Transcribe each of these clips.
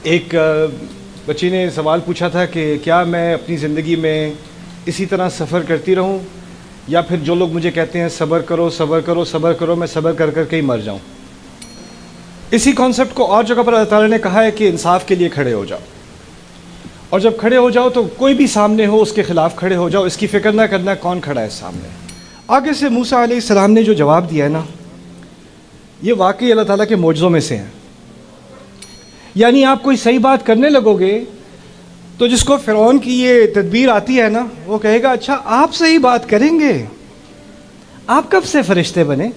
ایک بچی نے سوال پوچھا تھا کہ کیا میں اپنی زندگی میں اسی طرح سفر کرتی رہوں یا پھر جو لوگ مجھے کہتے ہیں صبر کرو صبر کرو صبر کرو، میں صبر کر کر کے ہی مر جاؤں۔ اسی کانسیپٹ کو اور جگہ پر اللہ تعالیٰ نے کہا ہے کہ انصاف کے لیے کھڑے ہو جاؤ، اور جب کھڑے ہو جاؤ تو کوئی بھی سامنے ہو اس کے خلاف کھڑے ہو جاؤ، اس کی فکر نہ کرنا کون کھڑا ہے سامنے۔ آگے سے موسیٰ علیہ السلام نے جو جواب دیا ہے نا، یہ واقعی اللہ تعالیٰ کے معجزوں میں سے ہیں۔ یعنی آپ کوئی صحیح بات کرنے لگو گے تو جس کو فرعون کی یہ تدبیر آتی ہے نا، وہ کہے گا اچھا آپ صحیح بات کریں گے، آپ کب سے فرشتے بنے؟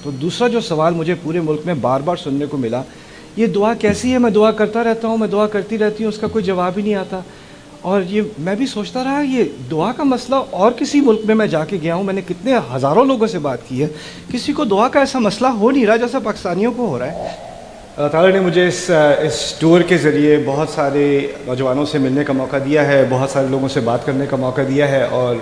تو دوسرا جو سوال مجھے پورے ملک میں بار بار سننے کو ملا، یہ دعا کیسی ہے؟ میں دعا کرتا رہتا ہوں، میں دعا کرتی رہتی ہوں، اس کا کوئی جواب ہی نہیں آتا۔ اور یہ میں بھی سوچتا رہا، یہ دعا کا مسئلہ اور کسی ملک میں جا کے گیا ہوں، میں نے کتنے ہزاروں لوگوں سے بات کی ہے، کسی کو دعا کا ایسا مسئلہ ہو نہیں رہا جیسا پاکستانیوں کو ہو رہا ہے۔ اللہ تعالیٰ نے مجھے اس ٹور کے ذریعے بہت سارے نوجوانوں سے ملنے کا موقع دیا ہے، بہت سارے لوگوں سے بات کرنے کا موقع دیا ہے، اور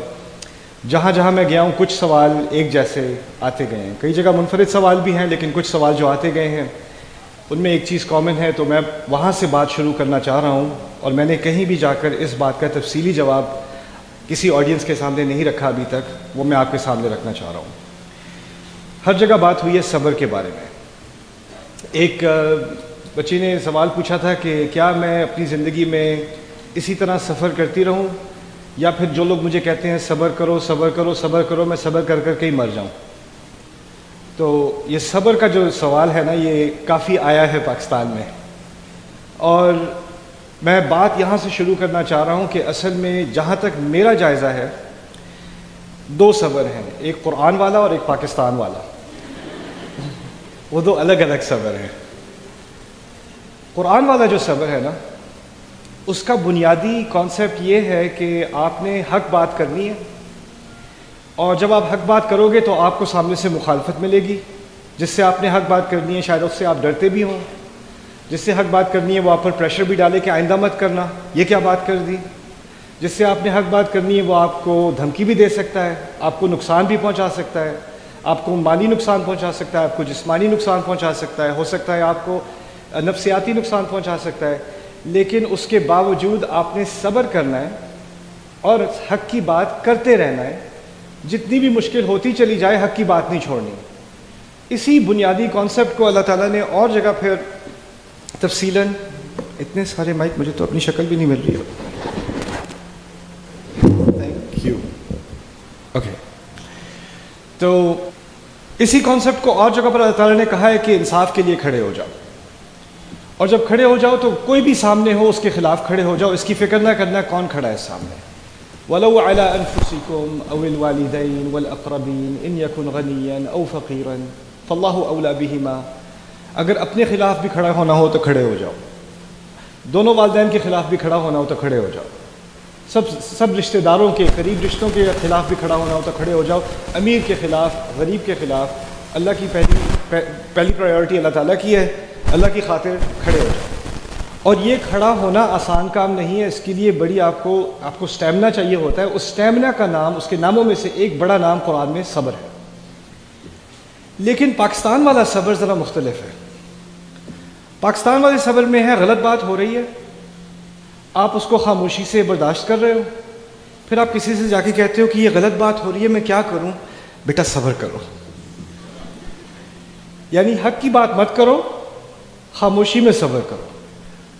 جہاں جہاں میں گیا ہوں کچھ سوال ایک جیسے آتے گئے ہیں، کئی جگہ منفرد سوال بھی ہیں، لیکن کچھ سوال جو آتے گئے ہیں ان میں ایک چیز کامن ہے، تو میں وہاں سے بات شروع کرنا چاہ رہا ہوں۔ اور میں نے کہیں بھی جا کر اس بات کا تفصیلی جواب کسی آڈینس کے سامنے نہیں رکھا ابھی تک، وہ میں آپ کے سامنے رکھنا چاہ رہا ہوں۔ ہر جگہ بات ہوئی ہے صبر کے بارے میں۔ ایک بچی نے سوال پوچھا تھا کہ کیا میں اپنی زندگی میں اسی طرح سفر کرتی رہوں یا پھر جو لوگ مجھے کہتے ہیں صبر کرو صبر کرو صبر کرو، میں صبر کر کر کے ہی مر جاؤں۔ تو یہ صبر کا جو سوال ہے نا، یہ کافی آیا ہے پاکستان میں، اور میں بات یہاں سے شروع کرنا چاہ رہا ہوں کہ اصل میں جہاں تک میرا جائزہ ہے، دو صبر ہیں، ایک قرآن والا اور ایک پاکستان والا۔ وہ دو الگ الگ صبر ہیں۔ قرآن والا جو صبر ہے نا، اس کا بنیادی کانسیپٹ یہ ہے کہ آپ نے حق بات کرنی ہے، اور جب آپ حق بات کرو گے تو آپ کو سامنے سے مخالفت ملے گی۔ جس سے آپ نے حق بات کرنی ہے شاید اس سے آپ ڈرتے بھی ہوں، جس سے حق بات کرنی ہے وہ آپ پر پریشر بھی ڈالے کہ آئندہ مت کرنا، یہ کیا بات کر دی۔ جس سے آپ نے حق بات کرنی ہے وہ آپ کو دھمکی بھی دے سکتا ہے، آپ کو نقصان بھی پہنچا سکتا ہے، آپ کو مالی نقصان پہنچا سکتا ہے، آپ کو جسمانی نقصان پہنچا سکتا ہے، ہو سکتا ہے آپ کو نفسیاتی نقصان پہنچا سکتا ہے۔ لیکن اس کے باوجود آپ نے صبر کرنا ہے اور حق کی بات کرتے رہنا ہے، جتنی بھی مشکل ہوتی چلی جائے حق کی بات نہیں چھوڑنی۔ اسی بنیادی کانسیپٹ کو اللہ تعالیٰ نے اور جگہ پھر تفصیلاً، اتنے سارے مائک مجھے تو اپنی شکل بھی نہیں مل رہی ہے، تھینک یو، اوکے۔ تو اسی کانسیپٹ کو اور جگہ پر اللہ تعالیٰ نے کہا ہے کہ انصاف کے لیے کھڑے ہو جاؤ، اور جب کھڑے ہو جاؤ تو کوئی بھی سامنے ہو اس کے خلاف کھڑے ہو جاؤ، اس کی فکر نہ کرنا کون کھڑا ہے سامنے۔ وَلَوْ عَلَىٰ أَنفُسِكُمْ أَوِ الْوَالِدَيْنِ وَالْأَقْرَبِينَ إِنْ يَكُنْ غَنِيًّا أَوْ فَقِيرًا فَاللَّهُ أَوْلَىٰ بِهِمَا۔ اگر اپنے خلاف بھی کھڑا ہونا ہو تو کھڑے ہو جاؤ، دونوں والدین کے خلاف بھی کھڑا ہونا ہو تو کھڑے ہو جاؤ، سب رشتہ داروں کے قریب رشتوں کے خلاف بھی کھڑا ہونا ہو تو کھڑے ہو جاؤ، امیر کے خلاف، غریب کے خلاف۔ اللہ کی پہلی پرائیورٹی اللہ تعالیٰ کی ہے، اللہ کی خاطر کھڑے ہو جاؤ۔ اور یہ کھڑا ہونا آسان کام نہیں ہے، اس کے لیے بڑی آپ کو سٹیمنا چاہیے ہوتا ہے۔ اس سٹیمنا کا نام، اس کے ناموں میں سے ایک بڑا نام قرآن میں صبر ہے۔ لیکن پاکستان والا صبر ذرا مختلف ہے۔ پاکستان والے صبر میں ہے غلط بات ہو رہی ہے، آپ اس کو خاموشی سے برداشت کر رہے ہو، پھر آپ کسی سے جا کے کہتے ہو کہ یہ غلط بات ہو رہی ہے، میں کیا کروں؟ بیٹا صبر کرو، یعنی حق کی بات مت کرو، خاموشی میں صبر کرو۔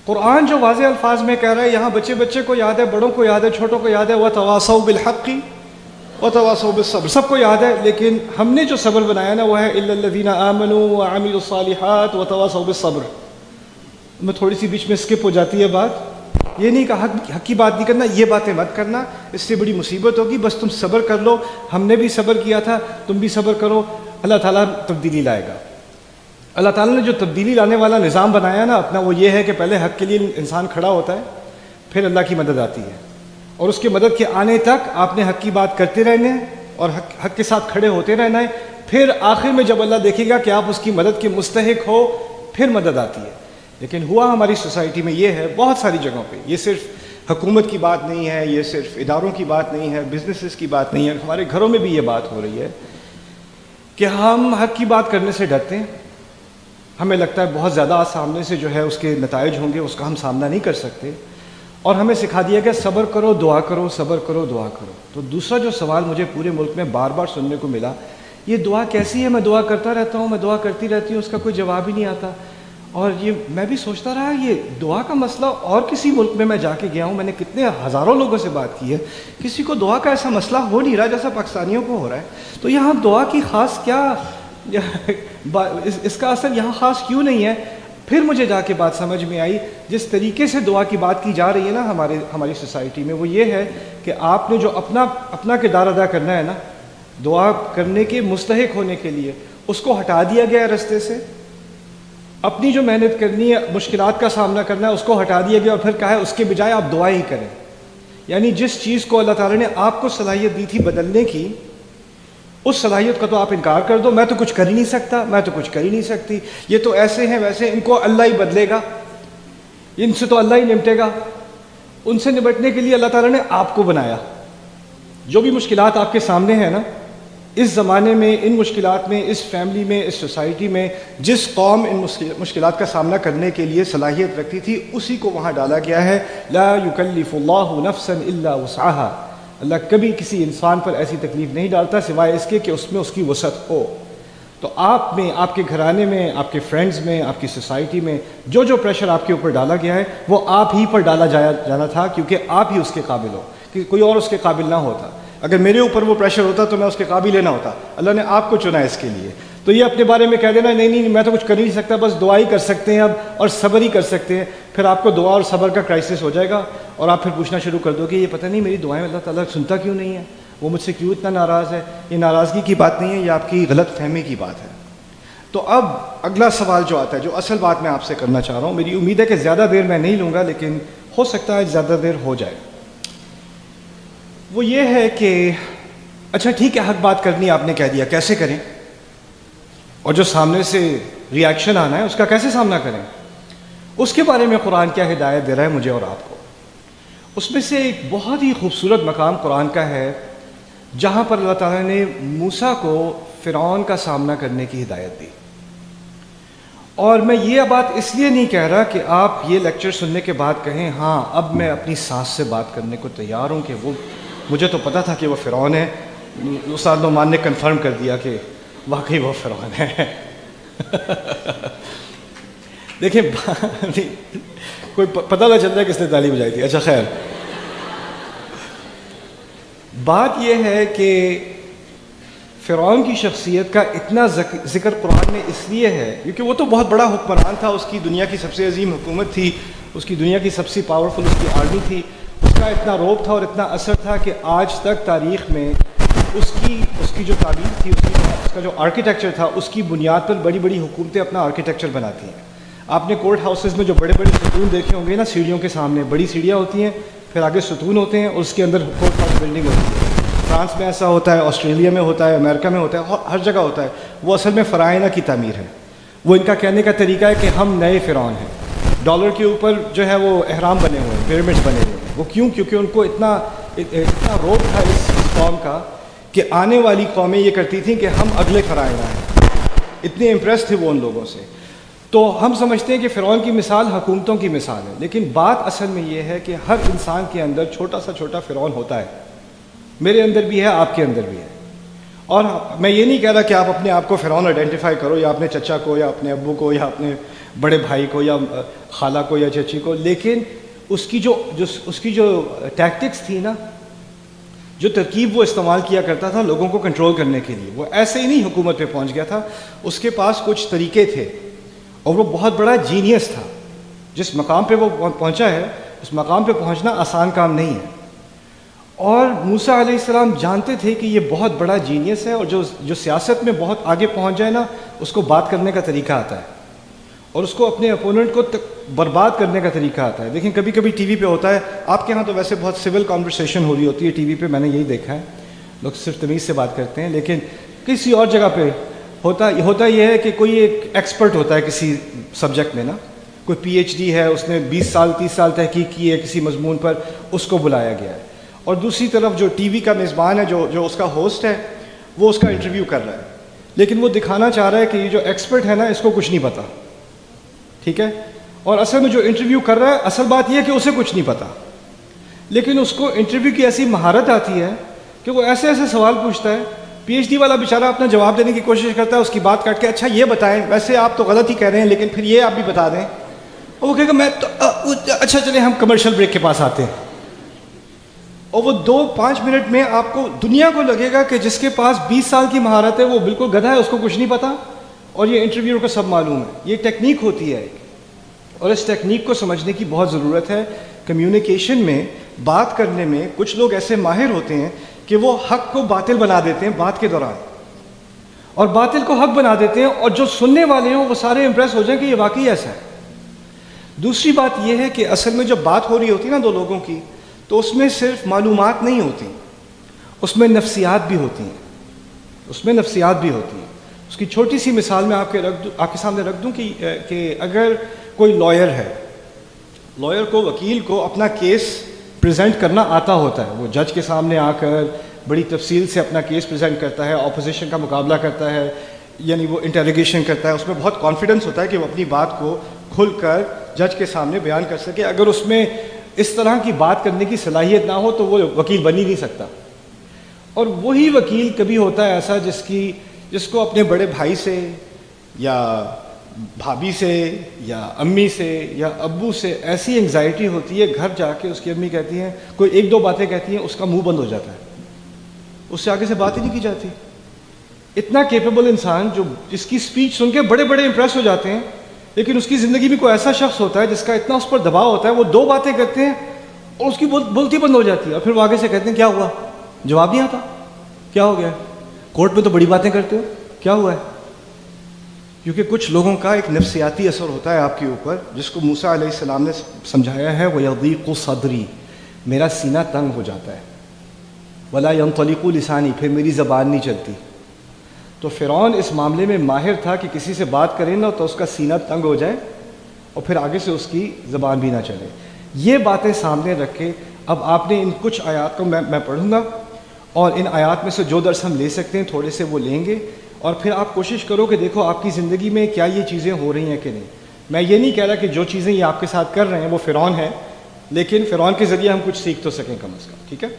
قرآن جو واضح الفاظ میں کہہ رہا ہے، یہاں بچے بچے کو یاد ہے، بڑوں کو یاد ہے، چھوٹوں کو یاد ہے، وَتَوَاصَوْا بِالْحَقِّ وَتَوَاصَوْا بِالصَّبْرِ، سب کو یاد ہے۔ لیکن ہم نے جو صبر بنایا نا وہ ہے إِلَّا الَّذِينَ آمَنُوا وَعَمِلُوا الصَّالِحَاتِ وَتَوَاصَوْا بِالصَّبْرِ۔ میں تھوڑی سی بیچ میں اسکپ ہو جاتی ہے بات، یہ نہیں کہا حق کی بات نہیں کرنا، یہ باتیں مت کرنا، اس سے بڑی مصیبت ہوگی، بس تم صبر کر لو، ہم نے بھی صبر کیا تھا، تم بھی صبر کرو، اللہ تعالیٰ تبدیلی لائے گا۔ اللہ تعالیٰ نے جو تبدیلی لانے والا نظام بنایا نا اپنا، وہ یہ ہے کہ پہلے حق کے لیے انسان کھڑا ہوتا ہے، پھر اللہ کی مدد آتی ہے، اور اس کی مدد کے آنے تک آپ نے حق کی بات کرتے رہنے ہیں اور حق کے ساتھ کھڑے ہوتے رہنا ہے۔ پھر آخر میں جب اللہ دیکھے گا کہ آپ اس کی مدد کے مستحق ہو، پھر مدد آتی ہے۔ لیکن ہوا ہماری سوسائٹی میں یہ ہے، بہت ساری جگہوں پہ، یہ صرف حکومت کی بات نہیں ہے، یہ صرف اداروں کی بات نہیں ہے، بزنسز کی بات نہیں ہے، ہمارے گھروں میں بھی یہ بات ہو رہی ہے کہ ہم حق کی بات کرنے سے ڈرتے ہیں، ہمیں لگتا ہے بہت زیادہ سامنے سے جو ہے اس کے نتائج ہوں گے، اس کا ہم سامنا نہیں کر سکتے، اور ہمیں سکھا دیا گیا صبر کرو دعا کرو، صبر کرو دعا کرو۔ تو دوسرا جو سوال مجھے پورے ملک میں بار بار سننے کو ملا، یہ دعا کیسی ہے؟ میں دعا کرتا رہتا ہوں، میں دعا کرتی رہتی ہوں، اس کا کوئی جواب ہی نہیں آتا۔ اور یہ میں بھی سوچتا رہا، یہ دعا کا مسئلہ اور کسی ملک میں جا کے گیا ہوں، میں نے کتنے ہزاروں لوگوں سے بات کی ہے، کسی کو دعا کا ایسا مسئلہ ہو نہیں رہا جیسا پاکستانیوں کو ہو رہا ہے۔ تو یہاں دعا کی خاص کیا اس کا اثر یہاں خاص کیوں نہیں ہے؟ پھر مجھے جا کے بات سمجھ میں آئی، جس طریقے سے دعا کی بات کی جا رہی ہے نا ہماری سوسائٹی میں، وہ یہ ہے کہ آپ نے جو اپنا کردار ادا کرنا ہے نا دعا کرنے کے مستحق ہونے کے لیے، اس کو ہٹا دیا گیا ہے رستے سے۔ اپنی جو محنت کرنی ہے، مشکلات کا سامنا کرنا ہے، اس کو ہٹا دیا گیا، اور پھر کہا ہے اس کے بجائے آپ دعا ہی کریں۔ یعنی جس چیز کو اللہ تعالیٰ نے آپ کو صلاحیت دی تھی بدلنے کی، اس صلاحیت کا تو آپ انکار کر دو، میں تو کچھ کر ہی نہیں سکتا، میں تو کچھ کر ہی نہیں سکتی، یہ تو ایسے ہیں ویسے، ان کو اللہ ہی بدلے گا، ان سے تو اللہ ہی نمٹے گا۔ ان سے نمٹنے کے لیے اللہ تعالیٰ نے آپ کو بنایا۔ جو بھی مشکلات آپ کے سامنے ہیں نا، اس زمانے میں، ان مشکلات میں، اس فیملی میں، اس سوسائٹی میں، جس قوم ان مشکلات کا سامنا کرنے کے لیے صلاحیت رکھتی تھی، اسی کو وہاں ڈالا گیا ہے۔ لا یکلف اللہ نفسا الا وسعها، اللہ کبھی کسی انسان پر ایسی تکلیف نہیں ڈالتا سوائے اس کے کہ اس میں اس کی وسعت ہو۔ تو آپ میں، آپ کے گھرانے میں، آپ کے فرینڈز میں، آپ کی سوسائٹی میں جو پریشر آپ کے اوپر ڈالا گیا ہے، وہ آپ ہی پر ڈالا جانا تھا، کیونکہ آپ ہی اس کے قابل ہو، کہ کوئی اور اس کے قابل نہ ہوتا۔ اگر میرے اوپر وہ پریشر ہوتا تو میں اس کے قابل نہ ہوتا، اللہ نے آپ کو چنا اس کے لیے۔ تو یہ اپنے بارے میں کہہ دینا نہیں میں تو کچھ کر ہی نہیں سکتا، بس دعا ہی کر سکتے ہیں اب، اور صبر ہی کر سکتے ہیں، پھر آپ کو دعا اور صبر کا کرائسس ہو جائے گا، اور آپ پھر پوچھنا شروع کر دو کہ یہ پتہ نہیں میری دعائیں اللہ تعالیٰ سنتا کیوں نہیں ہے، وہ مجھ سے کیوں اتنا ناراض ہے۔ یہ ناراضگی کی بات نہیں ہے، یہ آپ کی غلط فہمی کی بات ہے۔ تو اب اگلا سوال جو آتا ہے، جو اصل بات میں آپ سے کرنا چاہ رہا ہوں، میری امید ہے کہ زیادہ دیر میں نہیں لوں گا، لیکن ہو سکتا ہے زیادہ دیر ہو جائے، وہ یہ ہے کہ اچھا ٹھیک ہے، حق بات کرنی آپ نے کہہ دیا، کیسے کریں؟ اور جو سامنے سے ری ایکشن آنا ہے اس کا کیسے سامنا کریں؟ اس کے بارے میں قرآن کیا ہدایت دے رہا ہے مجھے اور آپ کو؟ اس میں سے ایک بہت ہی خوبصورت مقام قرآن کا ہے، جہاں پر اللہ تعالیٰ نے موسیٰ کو فرعون کا سامنا کرنے کی ہدایت دی۔ اور میں یہ بات اس لیے نہیں کہہ رہا کہ آپ یہ لیکچر سننے کے بعد کہیں ہاں اب میں اپنی ساس سے بات کرنے کو تیار ہوں، کہ وہ مجھے تو پتہ تھا کہ وہ فرعون ہے، استاد نعمان نے کنفرم کر دیا کہ واقعی وہ فرعون ہے۔ دیکھیں کوئی پتہ نہ چلتا ہے کس نے تالی بجائی تھی۔ اچھا خیر، بات یہ ہے کہ فرعون کی شخصیت کا اتنا ذکر قرآن میں اس لیے ہے کیونکہ وہ تو بہت بڑا حکمران تھا، اس کی دنیا کی سب سے عظیم حکومت تھی، اس کی دنیا کی سب سے پاورفل اس کی آرمی تھی، اس کا اتنا روب تھا اور اتنا اثر تھا کہ آج تک تاریخ میں اس کی جو تعبیر تھی، اس کا جو آرکیٹیکچر تھا، اس کی بنیاد پر بڑی بڑی حکومتیں اپنا آرکیٹیکچر بناتی ہیں۔ آپ نے کورٹ ہاؤسز میں جو بڑے بڑے ستون دیکھے ہوں گے نا، سیڑھیوں کے سامنے بڑی سیڑھیاں ہوتی ہیں، پھر آگے ستون ہوتے ہیں، اور اس کے اندر کورٹ ہاؤس بلڈنگ ہوتی ہے۔ فرانس میں ایسا ہوتا ہے، آسٹریلیا میں ہوتا ہے، امریکہ میں ہوتا ہے، ہر جگہ ہوتا ہے۔ وہ اصل میں فرعونہ کی تعمیر ہے۔ وہ ان کا کہنے کا طریقہ ہے کہ ہم نئے فرعون ہیں۔ ڈالر کے اوپر جو ہے وہ احرام بنے ہوئے ہیں، پیرامڈ بنے ہوئے ہیں۔ وہ کیوں؟ کیونکہ ان کو اتنا روب تھا اس قوم کا کہ آنے والی قومیں یہ کرتی تھیں کہ ہم اگلے فرعونہ ہیں، اتنے امپریس تھے وہ ان لوگوں سے۔ تو ہم سمجھتے ہیں کہ فرعون کی مثال حکومتوں کی مثال ہے، لیکن بات اصل میں یہ ہے کہ ہر انسان کے اندر چھوٹا سا چھوٹا فرعون ہوتا ہے، میرے اندر بھی ہے، آپ کے اندر بھی ہے۔ اور میں یہ نہیں کہہ رہا کہ آپ اپنے آپ کو فرعون آئیڈینٹیفائی کرو، یا اپنے چچا کو، یا اپنے ابو کو، یا اپنے بڑے بھائی کو، یا خالہ کو، یا چچی کو، لیکن اس کی جو ٹیکٹکس تھی نا، جو ترکیب وہ استعمال کیا کرتا تھا لوگوں کو کنٹرول کرنے کے لیے، وہ ایسے ہی نہیں حکومت پہ پہنچ گیا تھا، اس کے پاس کچھ طریقے تھے، اور وہ بہت بڑا جینیس تھا۔ جس مقام پہ وہ پہنچا ہے، اس مقام پہ پہنچنا آسان کام نہیں ہے۔ اور موسیٰ علیہ السلام جانتے تھے کہ یہ بہت بڑا جینیس ہے، اور جو سیاست میں بہت آگے پہنچ جائے نا، اس کو بات کرنے کا طریقہ آتا ہے، اور اس کو اپنے اپوننٹ کو برباد کرنے کا طریقہ آتا ہے۔ دیکھیں کبھی کبھی ٹی وی پہ ہوتا ہے، آپ کے ہاں تو ویسے بہت سول کانورسیشن ہو رہی ہوتی ہے ٹی وی پہ، میں نے یہی دیکھا ہے، لوگ صرف تمیز سے بات کرتے ہیں، لیکن کسی اور جگہ پہ ہوتا یہ ہے کہ کوئی ایک ایکسپرٹ ہوتا ہے کسی سبجیکٹ میں نا، کوئی پی ایچ ڈی ہے، اس نے 20 سال 30 سال تحقیق کی ہے کسی مضمون پر، اس کو بلایا گیا ہے، اور دوسری طرف جو ٹی وی کا میزبان ہے، جو اس کا ہوسٹ ہے، وہ اس کا انٹرویو کر رہا ہے، لیکن وہ دکھانا چاہ رہا ہے کہ یہ جو ایکسپرٹ ہے نا، اس کو کچھ نہیں پتا، ٹھیک ہے. اور اصل میں جو انٹرویو کر رہا ہے اصل بات یہ ہے کہ اسے کچھ نہیں پتا, لیکن اس کو انٹرویو کی ایسی مہارت آتی ہے کہ وہ ایسے ایسے سوال پوچھتا ہے. پی ایچ ڈی والا بیچارہ اپنا جواب دینے کی کوشش کرتا ہے, اس کی بات کاٹ کے اچھا یہ بتائیں, ویسے آپ تو غلط ہی کہہ رہے ہیں لیکن پھر یہ آپ بھی بتا دیں. اور وہ کہے گا میں تو اچھا چلیں ہم کمرشل بریک کے پاس آتے ہیں. اور وہ 2-5 منٹ میں آپ کو دنیا کو لگے گا کہ جس کے پاس 20 سال کی مہارت ہے وہ بالکل گدھا ہے, اس کو کچھ نہیں پتا, اور یہ انٹرویو کو سب معلوم ہے. یہ ٹیکنیک ہوتی ہے اور اس ٹیکنیک کو سمجھنے کی بہت ضرورت ہے. کمیونیکیشن میں, بات کرنے میں کچھ لوگ ایسے ماہر ہوتے ہیں کہ وہ حق کو باطل بنا دیتے ہیں بات کے دوران, اور باطل کو حق بنا دیتے ہیں, اور جو سننے والے ہیں وہ سارے امپریس ہو جائیں کہ یہ واقعی ایسا ہے. دوسری بات یہ ہے کہ اصل میں جب بات ہو رہی ہوتی ہے نا دو لوگوں کی, تو اس میں صرف معلومات نہیں ہوتی, اس میں نفسیات بھی ہوتی ہیں, اس میں نفسیات بھی ہوتی ہیں. اس کی چھوٹی سی مثال میں آپ کے سامنے رکھ دوں کہ اگر کوئی لائر ہے, لائر کو, وکیل کو اپنا کیس پریزنٹ کرنا آتا ہوتا ہے, وہ جج کے سامنے آ کر بڑی تفصیل سے اپنا کیس پریزنٹ کرتا ہے, اپوزیشن کا مقابلہ کرتا ہے, یعنی وہ انٹروگیشن کرتا ہے, اس میں بہت کانفیڈنس ہوتا ہے کہ وہ اپنی بات کو کھل کر جج کے سامنے بیان کر سکے. اگر اس میں اس طرح کی بات کرنے کی صلاحیت نہ ہو تو وہ وکیل بن ہی نہیں سکتا. اور وہی وکیل کبھی ہوتا ہے ایسا جس کو اپنے بڑے بھائی سے یا بھابھی سے یا امی سے یا ابو سے ایسی انگزائٹی ہوتی ہے, گھر جا کے اس کی امی کہتی ہیں, کوئی 1-2 باتیں کہتی ہیں, اس کا منہ بند ہو جاتا ہے, اس سے آگے سے بات ہی نہیں کی جاتی. اتنا کیپیبل انسان جو جس کی اسپیچ سن کے بڑے بڑے امپریس ہو جاتے ہیں, لیکن اس کی زندگی میں کوئی ایسا شخص ہوتا ہے جس کا اتنا اس پر دباؤ ہوتا ہے, وہ 2 باتیں کرتے ہیں اور اس کی بولتی بند ہو جاتی ہے, اور پھر وہ آگے سے کہتے ہیں کیا ہوا, جواب نہیں آتا, کیا ہو گیا, کورٹ میں تو بڑی باتیں کرتے ہو, کیا ہوا ہے. کیونکہ کچھ لوگوں کا ایک نفسیاتی اثر ہوتا ہے آپ کے اوپر, جس کو موسیٰ علیہ السلام نے سمجھایا ہے, وَيَضِيقُ صَدْرِي, میرا سینہ تنگ ہو جاتا ہے, وَلَا يَنطَلِقُ لِسَانِي, پھر میری زبان نہیں چلتی. تو فرعون اس معاملے میں ماہر تھا کہ کسی سے بات کرے نا تو اس کا سینہ تنگ ہو جائے اور پھر آگے سے اس کی زبان بھی نہ چلے. یہ باتیں سامنے رکھ کے اب آپ نے ان کچھ آیات کو میں پڑھوں گا, اور ان آیات میں سے جو درس ہم لے سکتے ہیں تھوڑے سے وہ لیں گے, اور پھر آپ کوشش کرو کہ دیکھو آپ کی زندگی میں کیا یہ چیزیں ہو رہی ہیں کہ نہیں. میں یہ نہیں کہہ رہا کہ جو چیزیں یہ آپ کے ساتھ کر رہے ہیں وہ فرعون ہیں, لیکن فرعون کے ذریعے ہم کچھ سیکھ تو سکیں کم از کم. ٹھیک ہے.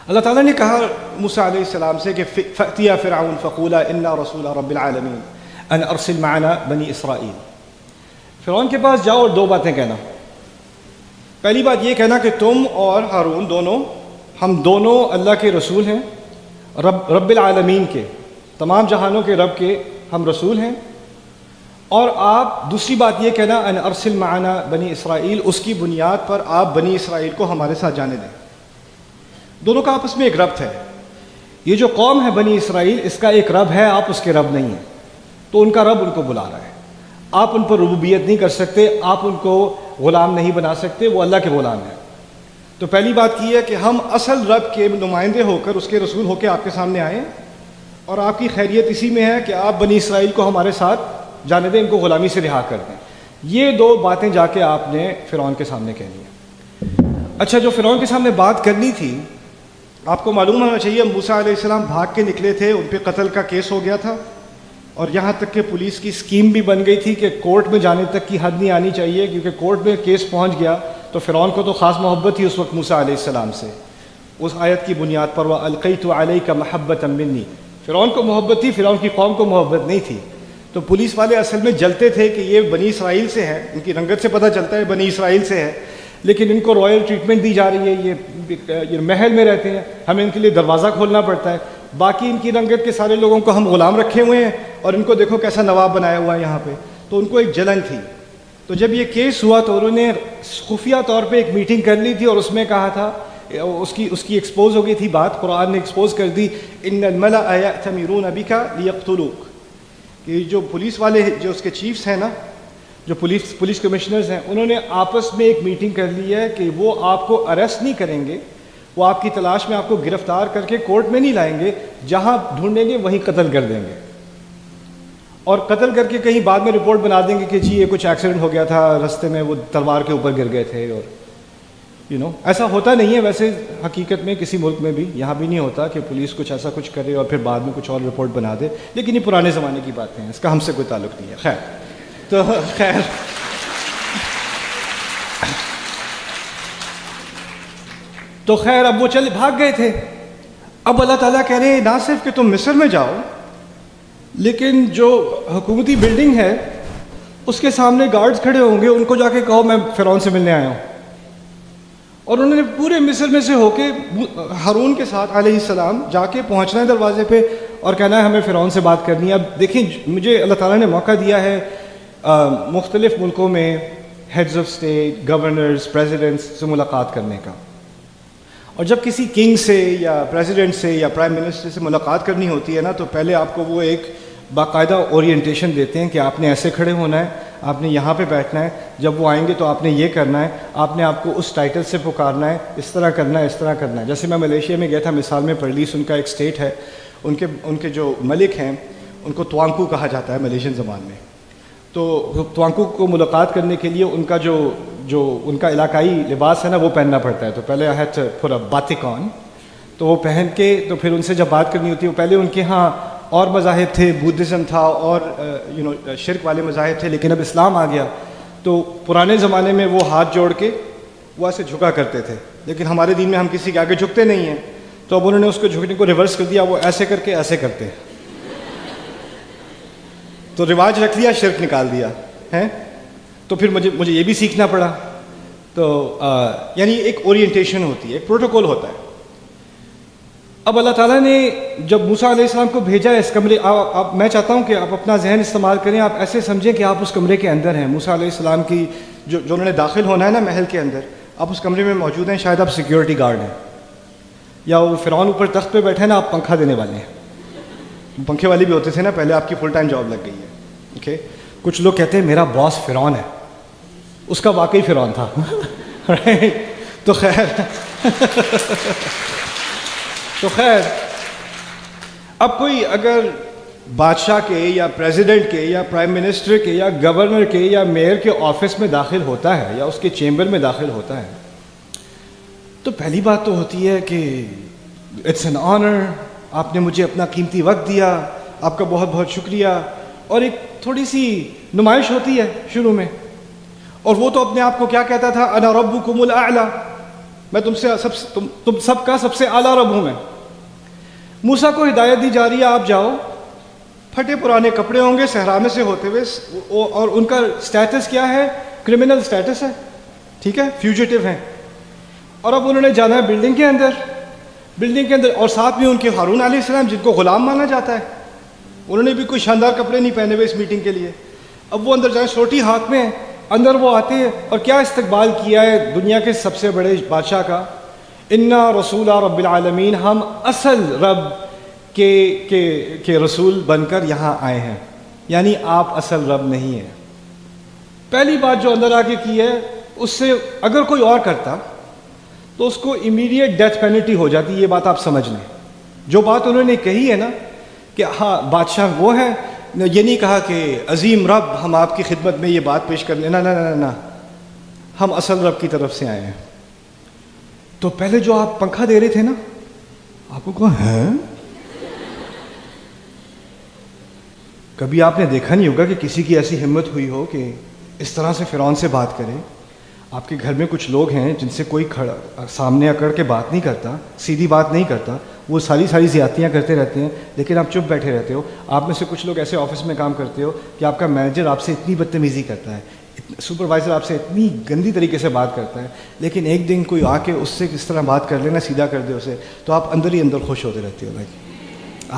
اللہ تعالیٰ نے کہا موسیٰ علیہ السلام سے کہ فَأْتِيَا فِرْعَوْنَ فَقُولَا إِنَّا رَسُولَ رَبِّ الْعَالَمِينَ أَنْ أَرْسِلْ مَعَنَا بَنِي إِسْرَائِيل. فرعون کے پاس جاؤ اور 2 باتیں کہنا. پہلی بات یہ کہنا کہ تم اور ہارون دونوں, ہم دونوں اللہ کے رسول ہیں, رب العالمین کے, تمام جہانوں کے رب کے ہم رسول ہیں. اور آپ دوسری بات یہ کہنا ان ارسل معنا بنی اسرائیل, اس کی بنیاد پر آپ بنی اسرائیل کو ہمارے ساتھ جانے دیں. دونوں کا آپس میں ایک ربط ہے. یہ جو قوم ہے بنی اسرائیل, اس کا ایک رب ہے, آپ اس کے رب نہیں ہیں, تو ان کا رب ان کو بلا رہا ہے. آپ ان پر ربوبیت نہیں کر سکتے, آپ ان کو غلام نہیں بنا سکتے, وہ اللہ کے غلام ہیں. تو پہلی بات کی ہے کہ ہم اصل رب کے نمائندے ہو کر, اس کے رسول ہو کے آپ کے سامنے آئیں, اور آپ کی خیریت اسی میں ہے کہ آپ بنی اسرائیل کو ہمارے ساتھ جانے دیں, ان کو غلامی سے رہا کر دیں. یہ 2 باتیں جا کے آپ نے فرعون کے سامنے کہنی ہیں. اچھا, جو فرعون کے سامنے بات کرنی تھی, آپ کو معلوم ہونا چاہیے موسیٰ علیہ السلام بھاگ کے نکلے تھے, ان پہ قتل کا کیس ہو گیا تھا, اور یہاں تک کہ پولیس کی اسکیم بھی بن گئی تھی کہ کورٹ میں جانے تک کی حد نہیں آنی چاہیے, کیونکہ کورٹ میں کیس پہنچ گیا تو فرعون کو تو خاص محبت تھی اس وقت موسیٰ علیہ السلام سے. اس آیت کی بنیاد پر وَأَلْقَيْتُ عَلَيْكَ مَحَبَّةً مِّنِّي, فرعون کو محبت تھی, فرعون کی قوم کو محبت نہیں تھی. تو پولیس والے اصل میں جلتے تھے کہ یہ بنی اسرائیل سے ہے, ان کی رنگت سے پتہ چلتا ہے بنی اسرائیل سے ہے, لیکن ان کو رائل ٹریٹمنٹ دی جا رہی ہے, یہ محل میں رہتے ہیں, ہمیں ان کے لیے دروازہ کھولنا پڑتا ہے, باقی ان کی رنگت کے سارے لوگوں کو ہم غلام رکھے ہوئے ہیں, اور ان کو دیکھو کیسا نواب بنایا ہوا ہے یہاں پہ. تو ان کو ایک جلن تھی. تو جب یہ کیس ہوا تو انہوں نے خفیہ طور پہ ایک میٹنگ کر لی تھی, اور اس میں کہا تھا, اس کی ایکسپوز ہو گئی تھی بات, قرآن نے ایکسپوز کر دی, ان الملأ یأتمرون بک لیقتلوک, کہ جو پولیس والے, جو اس کے چیفز ہیں نا, جو پولیس کمشنرز ہیں, انہوں نے آپس میں ایک میٹنگ کر لی ہے کہ وہ آپ کو اریسٹ نہیں کریں گے, وہ آپ کی تلاش میں آپ کو گرفتار کر کے کورٹ میں نہیں لائیں گے, جہاں ڈھونڈیں گے وہیں قتل کر دیں گے, اور قتل کر کے کہیں بعد میں رپورٹ بنا دیں گے کہ جی یہ کچھ ایکسیڈنٹ ہو گیا تھا, رستے میں وہ تلوار کے اوپر گر گئے تھے. اور ایسا ہوتا نہیں ہے ویسے حقیقت میں کسی ملک میں بھی, یہاں بھی نہیں ہوتا کہ پولیس کچھ ایسا کچھ کرے اور پھر بعد میں کچھ اور رپورٹ بنا دے, لیکن یہ پرانے زمانے کی باتیں ہیں, اس کا ہم سے کوئی تعلق نہیں ہے. خیر, تو خیر اب وہ چلے بھاگ گئے تھے. اب اللہ تعالیٰ کہہ رہے ہیں نہ صرف کہ تم مصر میں جاؤ، لیکن جو حکومتی بلڈنگ ہے اس کے سامنے گارڈز کھڑے ہوں گے، ان کو جا کے کہو میں فرعون سے ملنے آیا ہوں. اور انہوں نے پورے مصر میں سے ہو کے ہارون کے ساتھ علیہ السلام جا کے پہنچنا ہے دروازے پہ اور کہنا ہے ہمیں فرعون سے بات کرنی ہے. اب دیکھیں مجھے اللہ تعالیٰ نے موقع دیا ہے مختلف ملکوں میں heads of state, governors, presidents سے ملاقات کرنے کا. اور جب کسی کنگ سے یا پریزیڈنٹ سے یا پرائم منسٹر سے ملاقات کرنی ہوتی ہے نا، تو پہلے آپ کو وہ ایک باقاعدہ اورینٹیشن دیتے ہیں کہ آپ نے ایسے کھڑے ہونا ہے، آپ نے یہاں پہ بیٹھنا ہے، جب وہ آئیں گے تو آپ نے یہ کرنا ہے، آپ نے آپ کو اس ٹائٹل سے پکارنا ہے، اس طرح کرنا ہے، اس طرح کرنا ہے. جیسے میں ملیشیا میں گیا تھا، مثال میں پرلیس ان کا ایک اسٹیٹ ہے، ان کے جو ملک ہیں ان کو توانکو کہا جاتا ہے ملیشین زبان میں. تو توانکو کو ملاقات کرنے کے لیے ان کا جو ان کا علاقائی لباس ہے نا وہ پہننا پڑتا ہے. تو پہلے I had to put a batik آن، تو وہ پہن کے تو پھر ان سے جب بات کرنی ہوتی ہے، پہلے ان کے ہاں اور مذاہب تھے، بدھزم تھا اور شرک والے مذاہب تھے، لیکن اب اسلام آ گیا. تو پرانے زمانے میں وہ ہاتھ جوڑ کے وہ ایسے جھکا کرتے تھے، لیکن ہمارے دین میں ہم کسی کے آگے جھکتے نہیں ہیں. تو اب انہوں نے اس کو جھکنے کو ریورس کر دیا، وہ ایسے کر کے ایسے کرتے ہیں. تو رواج رکھ لیا، شرک نکال دیا ہے. تو پھر مجھے یہ بھی سیکھنا پڑا. تو یعنی ایک اورینٹیشن ہوتی ہے، ایک پروٹوکول ہوتا ہے. اب اللہ تعالیٰ نے جب موسیٰ علیہ السلام کو بھیجا اس کمرے، میں چاہتا ہوں کہ آپ اپنا ذہن استعمال کریں، آپ ایسے سمجھیں کہ آپ اس کمرے کے اندر ہیں. موسیٰ علیہ السلام کی جو انہوں نے داخل ہونا ہے نا محل کے اندر، آپ اس کمرے میں موجود ہیں. شاید آپ سیکیورٹی گارڈ ہیں، یا وہ فرعون اوپر تخت پہ بیٹھے ہیں نا، آپ پنکھا دینے والے ہیں. پنکھے والے بھی ہوتے تھے نا پہلے، آپ کی فل ٹائم جاب لگ گئی ہے. اوکے، کچھ لوگ کہتے ہیں میرا باس فرعون ہے، اس کا واقعی فرعون تھا. تو خیر اب کوئی اگر بادشاہ کے یا پریزیڈنٹ کے یا پرائم منسٹر کے یا گورنر کے یا میئر کے آفس میں داخل ہوتا ہے یا اس کے چیمبر میں داخل ہوتا ہے، تو پہلی بات تو ہوتی ہے کہ اٹس این آنر، آپ نے مجھے اپنا قیمتی وقت دیا، آپ کا بہت بہت شکریہ. اور ایک تھوڑی سی نمائش ہوتی ہے شروع میں، اور وہ تو اپنے آپ کو کیا کہتا تھا، انا ربکم الاعلی، میں تم سب کا سب سے اعلیٰ رب ہوں. میں موسیٰ کو ہدایت دی جا رہی ہے، آپ جاؤ. پھٹے پرانے کپڑے ہوں گے صحرا میں سے ہوتے ہوئے، اور ان کا سٹیٹس کیا ہے، کرمنل سٹیٹس ہے، ٹھیک ہے، فیوجیٹو ہیں. اور اب انہوں نے جانا ہے بلڈنگ کے اندر، اور ساتھ میں ان کے ہارون علیہ السلام جن کو غلام مانا جاتا ہے، انہوں نے بھی کوئی شاندار کپڑے نہیں پہنے ہوئے اس میٹنگ کے لیے. اب وہ اندر جائیں، سوٹی ہاتھ میں، اندر وہ آتے ہیں، اور کیا استقبال کیا ہے دنیا کے سب سے بڑے بادشاہ کا، انا رسول رب العالمین، ہم اصل رب کے رسول بن کر یہاں آئے ہیں. یعنی آپ اصل رب نہیں ہیں. پہلی بات جو اندر آ کے کی ہے، اس سے اگر کوئی اور کرتا تو اس کو امیڈیٹ ڈیتھ پینلٹی ہو جاتی. یہ بات آپ سمجھ لیں. جو بات انہوں نے کہی ہے نا کہ ہاں بادشاہ وہ ہے، یہ نہیں کہا کہ عظیم رب ہم آپ کی خدمت میں یہ بات پیش کر لیں، نہ، ہم اصل رب کی طرف سے آئے ہیں. تو پہلے جو آپ پنکھا دے رہے تھے نا، آپ کو کہا ہے، کبھی آپ نے دیکھا نہیں ہوگا کہ کسی کی ایسی ہمت ہوئی ہو کہ اس طرح سے فرعون سے بات کرے. آپ کے گھر میں کچھ لوگ ہیں جن سے کوئی سامنے اکڑ کے بات نہیں کرتا، سیدھی بات نہیں کرتا، وہ ساری زیادتیاں کرتے رہتے ہیں، لیکن آپ چپ بیٹھے رہتے ہو. آپ میں سے کچھ لوگ ایسے آفس میں کام کرتے ہو کہ آپ کا مینیجر آپ سے اتنی بدتمیزی کرتا ہے، سپروائزر آپ سے اتنی گندی طریقے سے بات کرتا ہے، لیکن ایک دن کوئی آ کے اس سے کس طرح بات کر لینا، سیدھا کر دے اسے، تو آپ اندر ہی اندر خوش ہوتے رہتے ہو. بھائی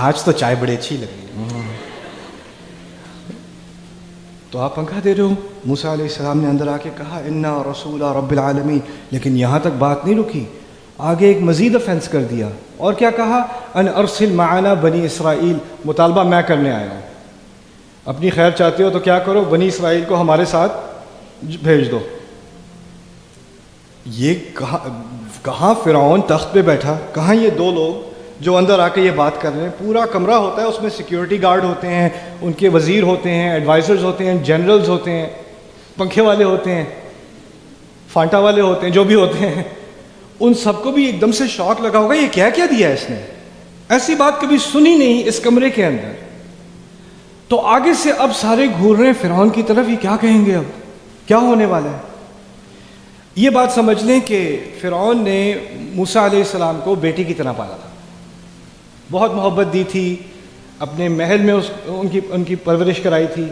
آج تو چائے بڑی اچھی لگ رہی ہے. تو آپ پنکھا دے رہے ہو. موسیٰ علیہ السلام نے اندر آ کے کہا انا رسول رب العالمین، لیکن یہاں تک بات نہیں رکی، آگے ایک مزید افینس کر دیا. اور کیا کہا، ان ارسل معنا بنی اسرائیل، مطالبہ میں کرنے آیا ہوں. اپنی خیر چاہتے ہو تو کیا کرو، بنی اسرائیل کو ہمارے ساتھ بھیج دو. یہ کہاں فرعون تخت پہ بیٹھا، کہاں یہ دو لوگ جو اندر آ کے یہ بات کر رہے ہیں. پورا کمرہ ہوتا ہے، اس میں سیکیورٹی گارڈ ہوتے ہیں، ان کے وزیر ہوتے ہیں، ایڈوائزرز ہوتے ہیں، جنرلز ہوتے ہیں، پنکھے والے ہوتے ہیں، فانٹا والے ہوتے ہیں، جو بھی ہوتے ہیں. ان سب کو بھی ایک دم سے شوق لگا ہوگا، یہ کیا دیا اس نے، ایسی بات کبھی سنی نہیں اس کمرے کے اندر. تو آگے سے اب سارے گھور رہے ہیں فرعون کی طرف، یہ کیا کہیں گے، اب کیا ہونے والا ہے؟ یہ بات سمجھ لیں کہ فرعون نے موسیٰ علیہ السلام کو بیٹی کی طرح پالا تھا، بہت محبت دی تھی، اپنے محل میں ان کی پرورش کرائی تھی.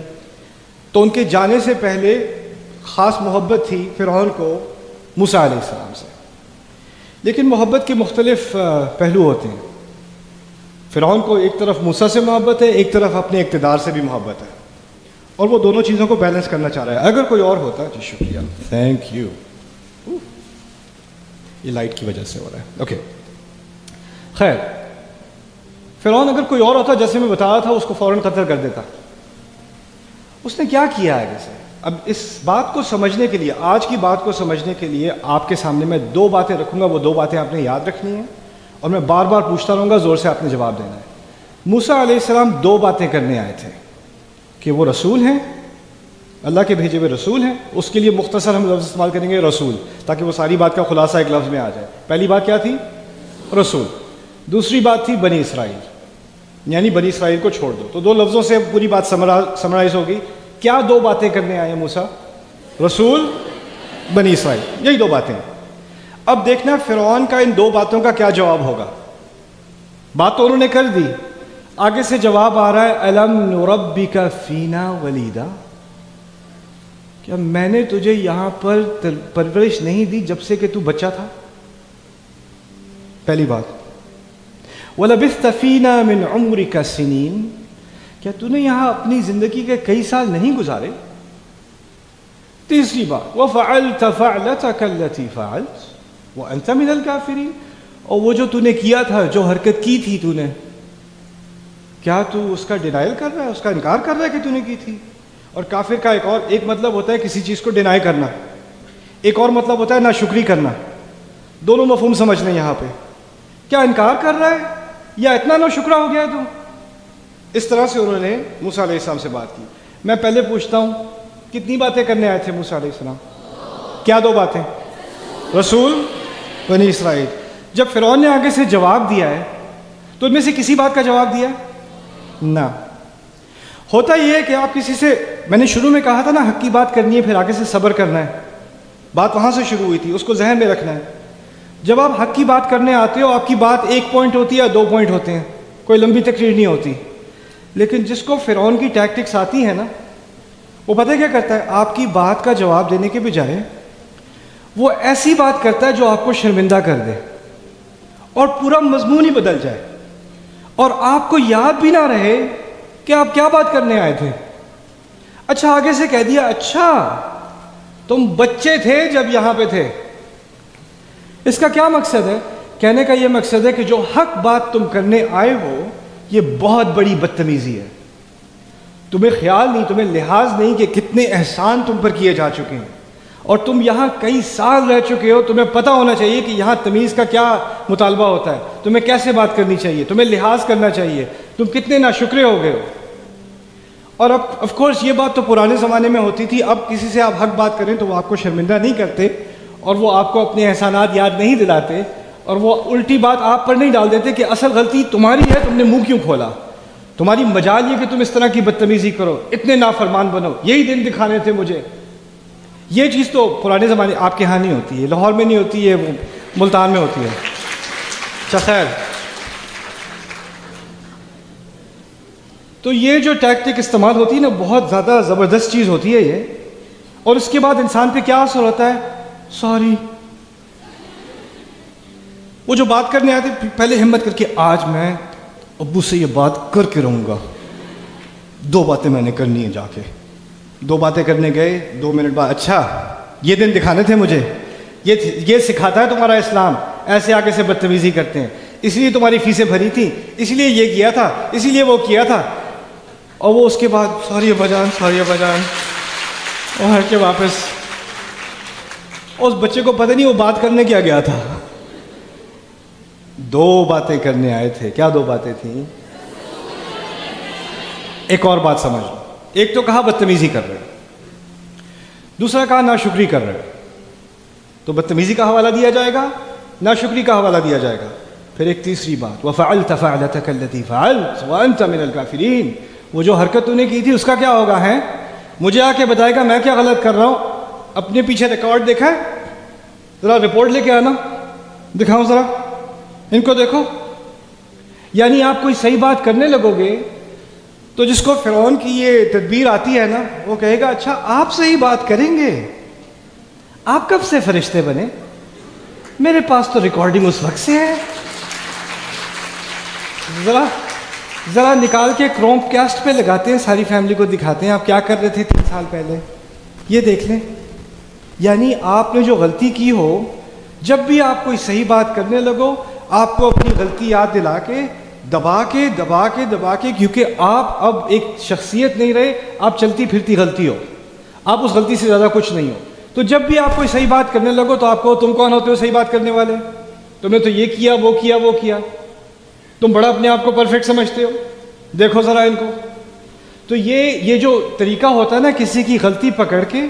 تو ان کے جانے سے پہلے خاص محبت تھی فرعون کو موسیٰ علیہ السلام سے. لیکن محبت کے مختلف پہلو ہوتے ہیں. فرعون کو ایک طرف موسیٰ سے محبت ہے، ایک طرف اپنے اقتدار سے بھی محبت ہے، اور وہ دونوں چیزوں کو بیلنس کرنا چاہ رہا ہے. اگر کوئی اور ہوتا، جی شکریہ، تھینک یو، یہ لائٹ کی وجہ سے ہو رہا ہے، اوکے. خیر، فرعون اگر کوئی اور ہوتا، جیسے میں بتا رہا تھا، اس کو فوراً قتل کر دیتا. اس نے کیا کیا ہے جیسے؟ اب اس بات کو سمجھنے کے لیے، آج کی بات کو سمجھنے کے لیے آپ کے سامنے میں دو باتیں رکھوں گا. وہ دو باتیں آپ نے یاد رکھنی ہیں، اور میں بار بار پوچھتا رہوں گا، زور سے آپ نے جواب دینا ہے. موسیٰ علیہ السلام دو باتیں کرنے آئے تھے، کہ وہ رسول ہیں، اللہ کے بھیجے ہوئے رسول ہیں. اس کے لیے مختصر ہم لفظ استعمال کریں گے رسول، تاکہ وہ ساری بات کا خلاصہ ایک لفظ میں آ جائے. پہلی بات کیا تھی؟ رسول. دوسری بات تھی بنی اسرائیل، یعنی بنی اسرائیل کو چھوڑ دو. تو دو لفظوں سے پوری بات سمرائز ہوگی. کیا دو باتیں کرنے آئے موسیٰ؟ رسول، بنی اسرائیل، یہی دو باتیں. اب دیکھنا فرعون کا ان دو باتوں کا کیا جواب ہوگا. بات تو انہوں نے کر دی، آگے سے جواب آ رہا ہے الم نربک فینا ولیدا، کیا میں نے تجھے یہاں پر پرورش نہیں دی جب سے کہ تو بچہ تھا؟ پہلی بات. وَلَبِثْتَ فِينَا مِنْ عُمْرِكَ سِنِينَ، کیا تو نے یہاں اپنی زندگی کے کئی سال نہیں گزارے؟ تیسری بات وَفَعَلْتَ فَعْلَتَكَ الَّتِي فَعَلْتَ وَأَنْتَ مِنَ الْكَافِرِينَ، اور وہ جو تو نے کیا تھا، جو حرکت کی تھی تو نے، کیا تو اس کا ڈینائل کر رہا ہے، اس کا انکار کر رہا ہے کہ تو نے کی تھی؟ اور کافر کا ایک مطلب ہوتا ہے کسی چیز کو ڈینائی کرنا، ایک اور مطلب ہوتا ہے ناشکری کرنا. دونوں مفہوم سمجھ لیں یہاں پہ. کیا انکار کر رہا ہے یا اتنا ناشکرا ہو گیا ہے تو؟ اس طرح سے انہوں نے موسیٰ علیہ السلام سے بات کی. میں پہلے پوچھتا ہوں، کتنی باتیں کرنے آئے تھے موسیٰ علیہ السلام؟ کیا دو باتیں؟ رسول، بنی اسرائیل. جب فرعون نے آگے سے جواب دیا ہے تو ان میں سے کسی بات کا جواب دیا نہ. ہوتا یہ ہے کہ آپ کسی سے، میں نے شروع میں کہا تھا نا، حق کی بات کرنی ہے، پھر آگے سے صبر کرنا ہے. بات وہاں سے شروع ہوئی تھی، اس کو ذہن میں رکھنا ہے. جب آپ حق کی بات کرنے آتے ہو، آپ کی بات ایک پوائنٹ ہوتی ہے، دو پوائنٹ ہوتے ہیں، کوئی لمبی تقریر نہیں ہوتی. لیکن جس کو فرعون کی ٹیکٹکس آتی ہیں نا، وہ پتہ کیا کرتا ہے؟ آپ کی بات کا جواب دینے کے بجائے وہ ایسی بات کرتا ہے جو آپ کو شرمندہ کر دے، اور پورا مضمون ہی بدل جائے، اور آپ کو یاد بھی نہ رہے کہ آپ کیا بات کرنے آئے تھے. اچھا، آگے سے کہہ دیا اچھا تم بچے تھے جب یہاں پہ تھے. اس کا کیا مقصد ہے؟ کہنے کا یہ مقصد ہے کہ جو حق بات تم کرنے آئے ہو، یہ بہت بڑی بدتمیزی ہے. تمہیں خیال نہیں، تمہیں لحاظ نہیں کہ کتنے احسان تم پر کیے جا چکے ہیں، اور تم یہاں کئی سال رہ چکے ہو. تمہیں پتہ ہونا چاہیے کہ یہاں تمیز کا کیا مطالبہ ہوتا ہے، تمہیں کیسے بات کرنی چاہیے، تمہیں لحاظ کرنا چاہیے. تم کتنے ناشکرے ہو گئے ہو. اور اب آف کورس یہ بات تو پرانے زمانے میں ہوتی تھی. اب کسی سے آپ حق بات کریں تو وہ آپ کو شرمندہ نہیں کرتے، اور وہ آپ کو اپنے احسانات یاد نہیں دلاتے، اور وہ الٹی بات آپ پر نہیں ڈال دیتے کہ اصل غلطی تمہاری ہے، تم نے منہ کیوں کھولا، تمہاری مجال یہ کہ تم اس طرح کی بدتمیزی کرو، اتنے نافرمان بنو، یہی دن دکھانے تھے مجھے. یہ چیز تو پرانے زمانے آپ کے ہاں نہیں ہوتی ہے، لاہور میں نہیں ہوتی ہے، ملتان میں ہوتی ہے. اچھا خیر، تو یہ جو ٹیکٹک استعمال ہوتی ہے نا، بہت زیادہ زبردست چیز ہوتی ہے یہ. اور اس کے بعد انسان پہ کیا اثر ہوتا ہے؟ سوری. وہ جو بات کرنے آتے پہلے ہمت کر کے، آج میں ابو سے یہ بات کر کے رہوں گا، دو باتیں میں نے کرنی ہیں. جا کے دو باتیں کرنے گئے، 2 منٹ بعد اچھا یہ دن دکھانے تھے مجھے، یہ سکھاتا ہے تمہارا اسلام، ایسے آگے سے بدتمیزی کرتے ہیں، اس لیے تمہاری فیسیں بھری تھی، اس لیے یہ کیا تھا، اسی لیے وہ کیا تھا. اور وہ اس کے بعد سوری ابا جان، سوری ابا جان، اور ہر کے واپس. اس بچے کو پتہ نہیں وہ بات کرنے کیا گیا تھا. دو باتیں کرنے آئے تھے. کیا دو باتیں تھیں؟ ایک اور بات سمجھ لو. ایک تو کہا بدتمیزی کر رہے، دوسرا کہا ناشکری کر رہے. تو بدتمیزی کا حوالہ دیا جائے گا، ناشکری کا حوالہ دیا جائے گا. پھر ایک تیسری بات، وَفَعَلْتَ فَعْلَتَكَ الَّتِي فَعَلْتَ وَأَنْتَ مِنَ الْكَافِرِينَ، وہ جو حرکت تو نے کی تھی اس کا کیا ہوگا ہے؟ مجھے آ کے بتائے گا میں کیا غلط کر رہا ہوں. اپنے پیچھے ریکارڈ دیکھا ہے؟ ذرا رپورٹ لے کے آنا, دکھاؤ ذرا ان کو دیکھو. یعنی آپ کوئی صحیح بات کرنے لگو گے تو جس کو فرعون کی یہ تدبیر آتی ہے نا, وہ کہے گا اچھا آپ صحیح بات کریں گے, آپ کب سے فرشتے بنے؟ میرے پاس تو ریکارڈنگ اس وقت سے ہے. ذرا نکال کے کروم کاسٹ پہ لگاتے ہیں, ساری فیملی کو دکھاتے ہیں آپ کیا کر رہے تھے 3 سال پہلے, یہ دیکھ لیں. یعنی آپ نے جو غلطی کی ہو, جب بھی آپ کوئی صحیح بات کرنے لگو آپ کو اپنی غلطی یاد دلا کے دبا کے, کیونکہ آپ اب ایک شخصیت نہیں رہے, آپ چلتی پھرتی غلطی ہو, آپ اس غلطی سے زیادہ کچھ نہیں ہو. تو جب بھی آپ کوئی صحیح بات کرنے لگو تو آپ کو تم کون ہوتے ہو صحیح بات کرنے والے؟ تمہیں تو یہ کیا وہ کیا, تم بڑا اپنے آپ کو پرفیکٹ سمجھتے ہو, دیکھو ذرا ان کو. تو یہ جو طریقہ ہوتا ہے نا کسی کی غلطی پکڑ کے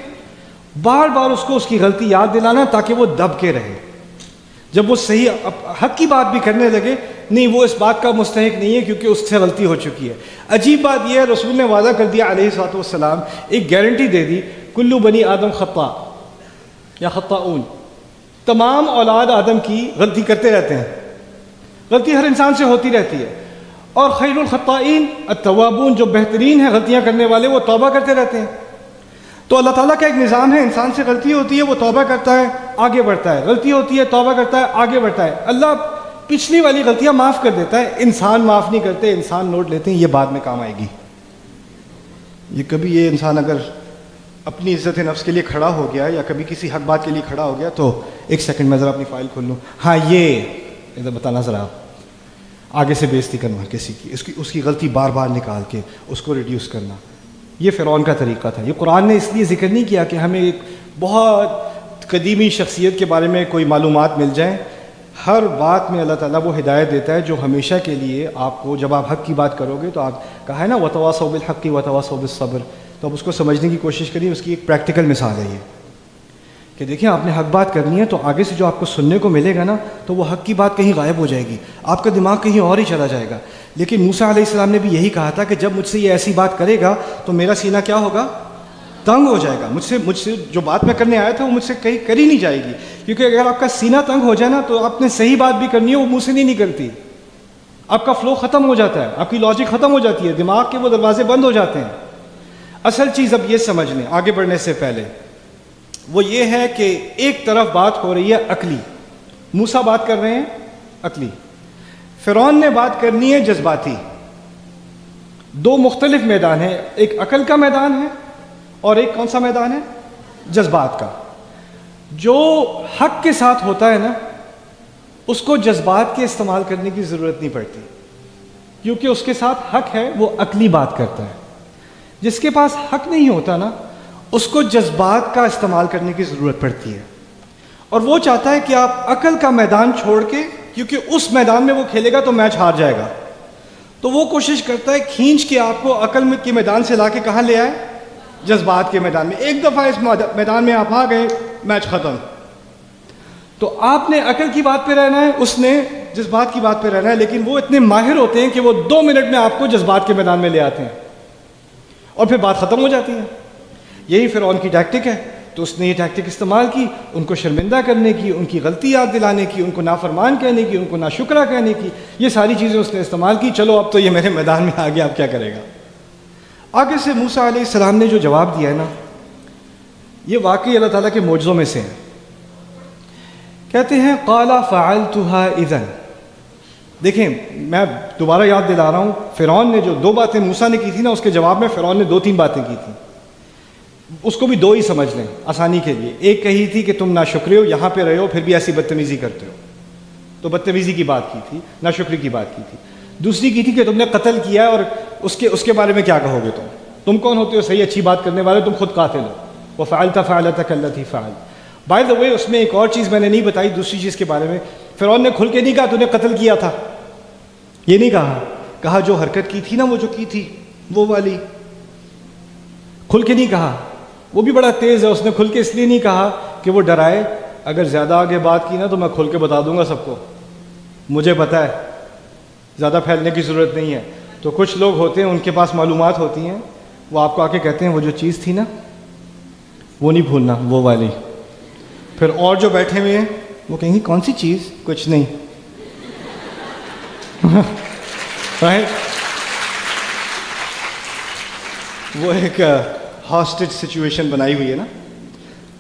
بار بار اس کو اس کی غلطی یاد دلانا تاکہ وہ دب کے رہے. جب وہ صحیح حق کی بات بھی کرنے لگے, نہیں وہ اس بات کا مستحق نہیں ہے کیونکہ اس سے غلطی ہو چکی ہے. عجیب بات یہ ہے, رسول نے وعدہ کر دیا علیہ الصلوۃ والسلام, ایک گارنٹی دے دی, کلو بنی آدم خطاء یا خطاؤن, تمام اولاد آدم کی غلطی کرتے رہتے ہیں, غلطی ہر انسان سے ہوتی رہتی ہے. اور خیر الخطائین التوابون, جو بہترین ہیں غلطیاں کرنے والے وہ توبہ کرتے رہتے ہیں. تو اللہ تعالیٰ کا ایک نظام ہے, انسان سے غلطی ہوتی ہے وہ توبہ کرتا ہے آگے بڑھتا ہے, غلطی ہوتی ہے توبہ کرتا ہے آگے بڑھتا ہے. اللہ پچھلی والی غلطیاں معاف کر دیتا ہے, انسان معاف نہیں کرتے, انسان نوٹ لیتے ہیں, یہ بعد میں کام آئے گی. یہ انسان اگر اپنی عزت نفس کے لیے کھڑا ہو گیا یا کبھی کسی حق بات کے لیے کھڑا ہو گیا تو ایک سیکنڈ میں ذرا اپنی فائل کھول لوں. ہاں یہ ادھر بتانا ذرا, آگے سے بےزتی کرنا کسی کی, اس کی غلطی بار بار نکال کے اس کو ریڈیوس کرنا, یہ فرعون کا طریقہ تھا. یہ قرآن نے اس لیے ذکر نہیں کیا کہ ہمیں ایک بہت قدیمی شخصیت کے بارے میں کوئی معلومات مل جائیں. ہر بات میں اللہ تعالیٰ وہ ہدایت دیتا ہے جو ہمیشہ کے لیے آپ کو, جب آپ حق کی بات کرو گے تو آپ کہا ہے نا وتواصوا بالحق وتواصوا بالصبر, تو آپ اس کو سمجھنے کی کوشش کریے. اس کی ایک پریکٹیکل مثال ہے یہ کہ دیکھیں آپ نے حق بات کرنی ہے تو آگے سے جو آپ کو سننے کو ملے گا نا تو وہ حق کی بات کہیں غائب ہو جائے گی, آپ کا دماغ کہیں اور ہی چلا جائے گا. لیکن موسیٰ علیہ السلام نے بھی یہی کہا تھا کہ جب مجھ سے یہ ایسی بات کرے گا تو میرا سینہ کیا ہوگا؟ تنگ ہو جائے گا. مجھ سے جو بات میں کرنے آیا تھا وہ مجھ سے کہیں کری نہیں جائے گی, کیونکہ اگر آپ کا سینہ تنگ ہو جائے نا تو آپ نے صحیح بات بھی کرنی ہے وہ منہ سے نہیں نکلتی, آپ کا فلو ختم ہو جاتا ہے, آپ کی لاجک ختم ہو جاتی ہے, دماغ کے وہ دروازے بند ہو جاتے ہیں. اصل چیز اب یہ سمجھ لیں آگے بڑھنے سے پہلے, وہ یہ ہے کہ ایک طرف بات ہو رہی ہے عقلی, موسیٰ بات کر رہے ہیں عقلی, فرعون نے بات کرنی ہے جذباتی. دو مختلف میدان ہیں, ایک عقل کا میدان ہے اور ایک کون سا میدان ہے؟ جذبات کا. جو حق کے ساتھ ہوتا ہے نا اس کو جذبات کے استعمال کرنے کی ضرورت نہیں پڑتی, کیونکہ اس کے ساتھ حق ہے, وہ عقلی بات کرتا ہے. جس کے پاس حق نہیں ہوتا نا اس کو جذبات کا استعمال کرنے کی ضرورت پڑتی ہے, اور وہ چاہتا ہے کہ آپ عقل کا میدان چھوڑ کے, کیونکہ اس میدان میں وہ کھیلے گا تو میچ ہار جائے گا, تو وہ کوشش کرتا ہے کھینچ کے آپ کو عقل کے میدان سے لا کے کہاں لے آئے؟ جذبات کے میدان میں. ایک دفعہ اس میدان میں آپ آ گئے, میچ ختم. تو آپ نے عقل کی بات پہ رہنا ہے, اس نے جذبات کی بات پہ رہنا ہے, لیکن وہ اتنے ماہر ہوتے ہیں کہ وہ 2 منٹ میں آپ کو جذبات کے میدان میں لے آتے ہیں اور پھر بات ختم ہو جاتی ہے. یہی فرعون کی ٹیکٹک ہے. تو اس نے یہ ٹیکٹک استعمال کی ان کو شرمندہ کرنے کی, ان کی غلطی یاد دلانے کی, ان کو نافرمان کہنے کی, ان کو ناشکرہ کہنے کی, یہ ساری چیزیں اس نے استعمال کی. چلو اب تو یہ میرے میدان میں آ گیا, اب کیا کرے گا؟ آگے سے موسیٰ علیہ السلام نے جو جواب دیا ہے نا یہ واقعی اللہ تعالیٰ کے معجزوں میں سے ہے. کہتے ہیں قال فعلتها اذا. دیکھیں میں دوبارہ یاد دلا رہا ہوں, فرعون نے جو 2 باتیں موسیٰ نے کی تھی نا اس کے جواب میں فرعون نے 2-3 باتیں کی تھیں. اس کو بھی 2 ہی سمجھ لیں آسانی کے لیے. ایک کہی تھی کہ تم ناشکرے ہو, یہاں پہ رہے ہو پھر بھی ایسی بدتمیزی کرتے ہو, تو بدتمیزی کی بات کی تھی, ناشکری کی بات کی تھی. دوسری کی تھی کہ تم نے قتل کیا ہے اور اس کے بارے میں کیا کہو گے؟ تم کون ہوتے ہو صحیح اچھی بات کرنے والے؟ تم خود قاتل ہو. وفعلت فعلتك التي فعلت. بائی دا وے اس میں ایک اور چیز میں نے نہیں بتائی دوسری چیز کے بارے میں. فرعون نے کھل کے نہیں کہا تو نے قتل کیا تھا, یہ نہیں کہا جو حرکت کی تھی نا وہ جو کی تھی وہ والی, کھل کے نہیں کہا. وہ بھی بڑا تیز ہے, اس نے کھل کے اس لیے نہیں کہا کہ وہ ڈرائے, اگر زیادہ آگے بات کی نا تو میں کھل کے بتا دوں گا سب کو, مجھے پتا ہے, زیادہ پھیلنے کی ضرورت نہیں ہے. تو کچھ لوگ ہوتے ہیں ان کے پاس معلومات ہوتی ہیں، وہ آپ کو آ کے کہتے ہیں وہ جو چیز تھی نا وہ نہیں بھولنا، وہ والی. پھر اور جو بیٹھے ہوئے ہیں وہ کہیں گے کون سی چیز؟ کچھ نہیں. وہ ایک ہاسٹیج سچویشن بنائی ہوئی ہے نا.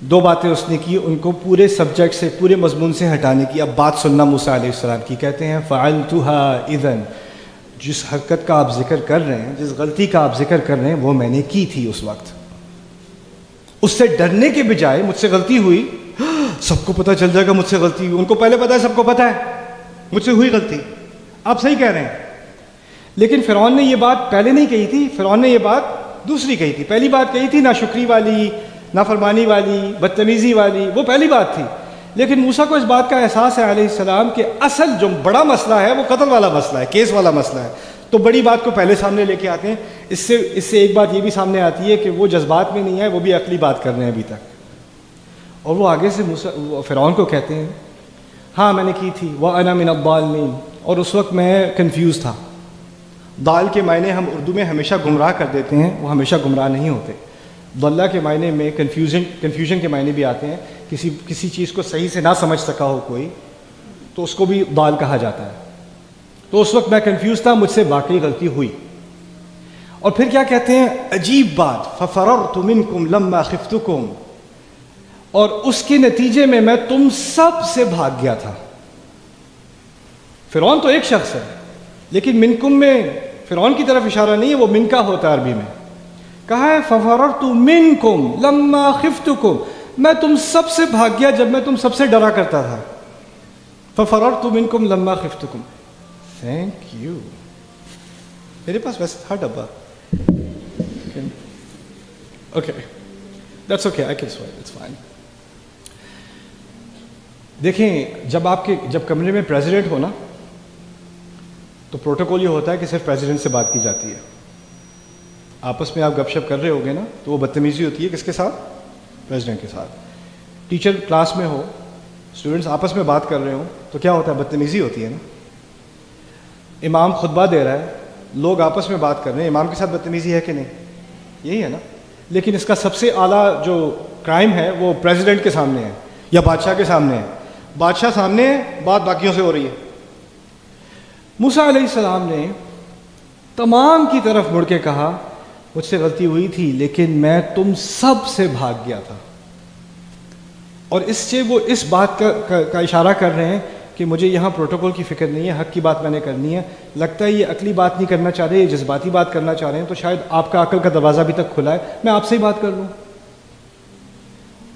دو باتیں اس نے کی، ان کو پورے سبجیکٹ سے، پورے مضمون سے ہٹانے کی. اب بات سننا موسیٰ علیہ السلام کی. کہتے ہیں فعلتها اذن، جس حرکت کا آپ ذکر کر رہے ہیں، جس غلطی کا آپ ذکر کر رہے ہیں، وہ میں نے کی تھی اس وقت. اس سے ڈرنے کے بجائے مجھ سے غلطی ہوئی، سب کو پتہ چل جائے گا مجھ سے غلطی ہوئی. ان کو پہلے پتہ ہے، سب کو پتہ ہے مجھ سے ہوئی غلطی. آپ صحیح کہہ رہے ہیں. لیکن فرعون نے یہ بات پہلے نہیں کہی تھی، فرعون نے یہ بات دوسری کہی تھی. پہلی بات کہی تھی ناشکری والی، نافرمانی والی، بدتمیزی والی، وہ پہلی بات تھی. لیکن موسیٰ کو اس بات کا احساس ہے علیہ السلام کہ اصل جو بڑا مسئلہ ہے وہ قتل والا مسئلہ ہے، کیس والا مسئلہ ہے. تو بڑی بات کو پہلے سامنے لے کے آتے ہیں. اس سے ایک بات یہ بھی سامنے آتی ہے کہ وہ جذبات میں نہیں ہے، وہ بھی عقلی بات کر رہے ہیں ابھی تک. اور وہ آگے سے فرعون کو کہتے ہیں ہاں میں نے کی تھی، وَأَنَا مِنَ الضَّالِّينَ. اور اس وقت میں کنفیوز تھا. ضال کے معنی ہم اردو میں ہمیشہ گمراہ کر دیتے ہیں، وہ ہمیشہ گمراہ نہیں ہوتے. ضلع کے معنی میں کنفیوژن کے معنی بھی آتے ہیں. کسی چیز کو صحیح سے نہ سمجھ سکا ہو کوئی تو اس کو بھی ضال کہا جاتا ہے. تو اس وقت میں کنفیوز تھا، مجھ سے واقعی غلطی ہوئی. اور پھر کیا کہتے ہیں، عجیب بات، فَفَرَرْتُ مِنْكُمْ لَمَّا خِفْتُكُمْ. اور اس کے نتیجے میں تم سب سے بھاگ گیا تھا. فرعون تو ایک شخص ہے، لیکن منکم میں فرعون کی طرف اشارہ نہیں ہے، وہ من کا ہوتا ہے عربی میں. کہا ہے فَفَرَرْتُ مِنْكُمْ لَمَّا خِفْتُكُمْ، میں تم سب سے بھاگ گیا جب میں تم سب سے ڈرا کرتا تھا. فَفَرَرْتُ مِنْكُمْ لَمَّا خِفْتُكُمْ. Thank you. میرے پاس ویسے تھا ڈبہ. Okay that's okay, I can swipe, it's fine. دیکھیں جب کمرے میں پریزیڈنٹ ہو نا تو پروٹوکول یہ ہوتا ہے کہ صرف پریزیڈنٹ سے بات کی جاتی ہے. آپس میں آپ گپ شپ کر رہے ہوگے نا تو وہ بدتمیزی ہوتی ہے کس کے ساتھ؟ پریزیڈنٹ کے ساتھ. ٹیچر کلاس میں ہو، اسٹوڈنٹس آپس میں بات کر رہے ہوں تو کیا ہوتا ہے؟ بدتمیزی ہوتی ہے نا. امام خطبہ دے رہا ہے، لوگ آپس میں بات کر رہے ہیں، امام کے ساتھ بدتمیزی ہے کہ نہیں؟ یہی ہے نا. لیکن اس کا سب سے اعلیٰ جو کرائم ہے وہ پریزیڈنٹ کے سامنے ہے یا بادشاہ کے سامنے ہے. بادشاہ سامنے ہے، بات باقیوں سے ہو رہی ہے. موسیٰ علیہ السلام نے تمام کی طرف مڑ کے کہا مجھ سے غلطی ہوئی تھی لیکن میں تم سب سے بھاگ گیا تھا. اور اس سے وہ اس بات کا اشارہ کر رہے ہیں کہ مجھے یہاں پروٹوکول کی فکر نہیں ہے، حق کی بات میں نے کرنی ہے. لگتا ہے یہ عقلی بات نہیں کرنا چاہ رہے، یہ جذباتی بات کرنا چاہ رہے ہیں، تو شاید آپ کا عقل کا دروازہ بھی تک کھلا ہے، میں آپ سے ہی بات کر لوں.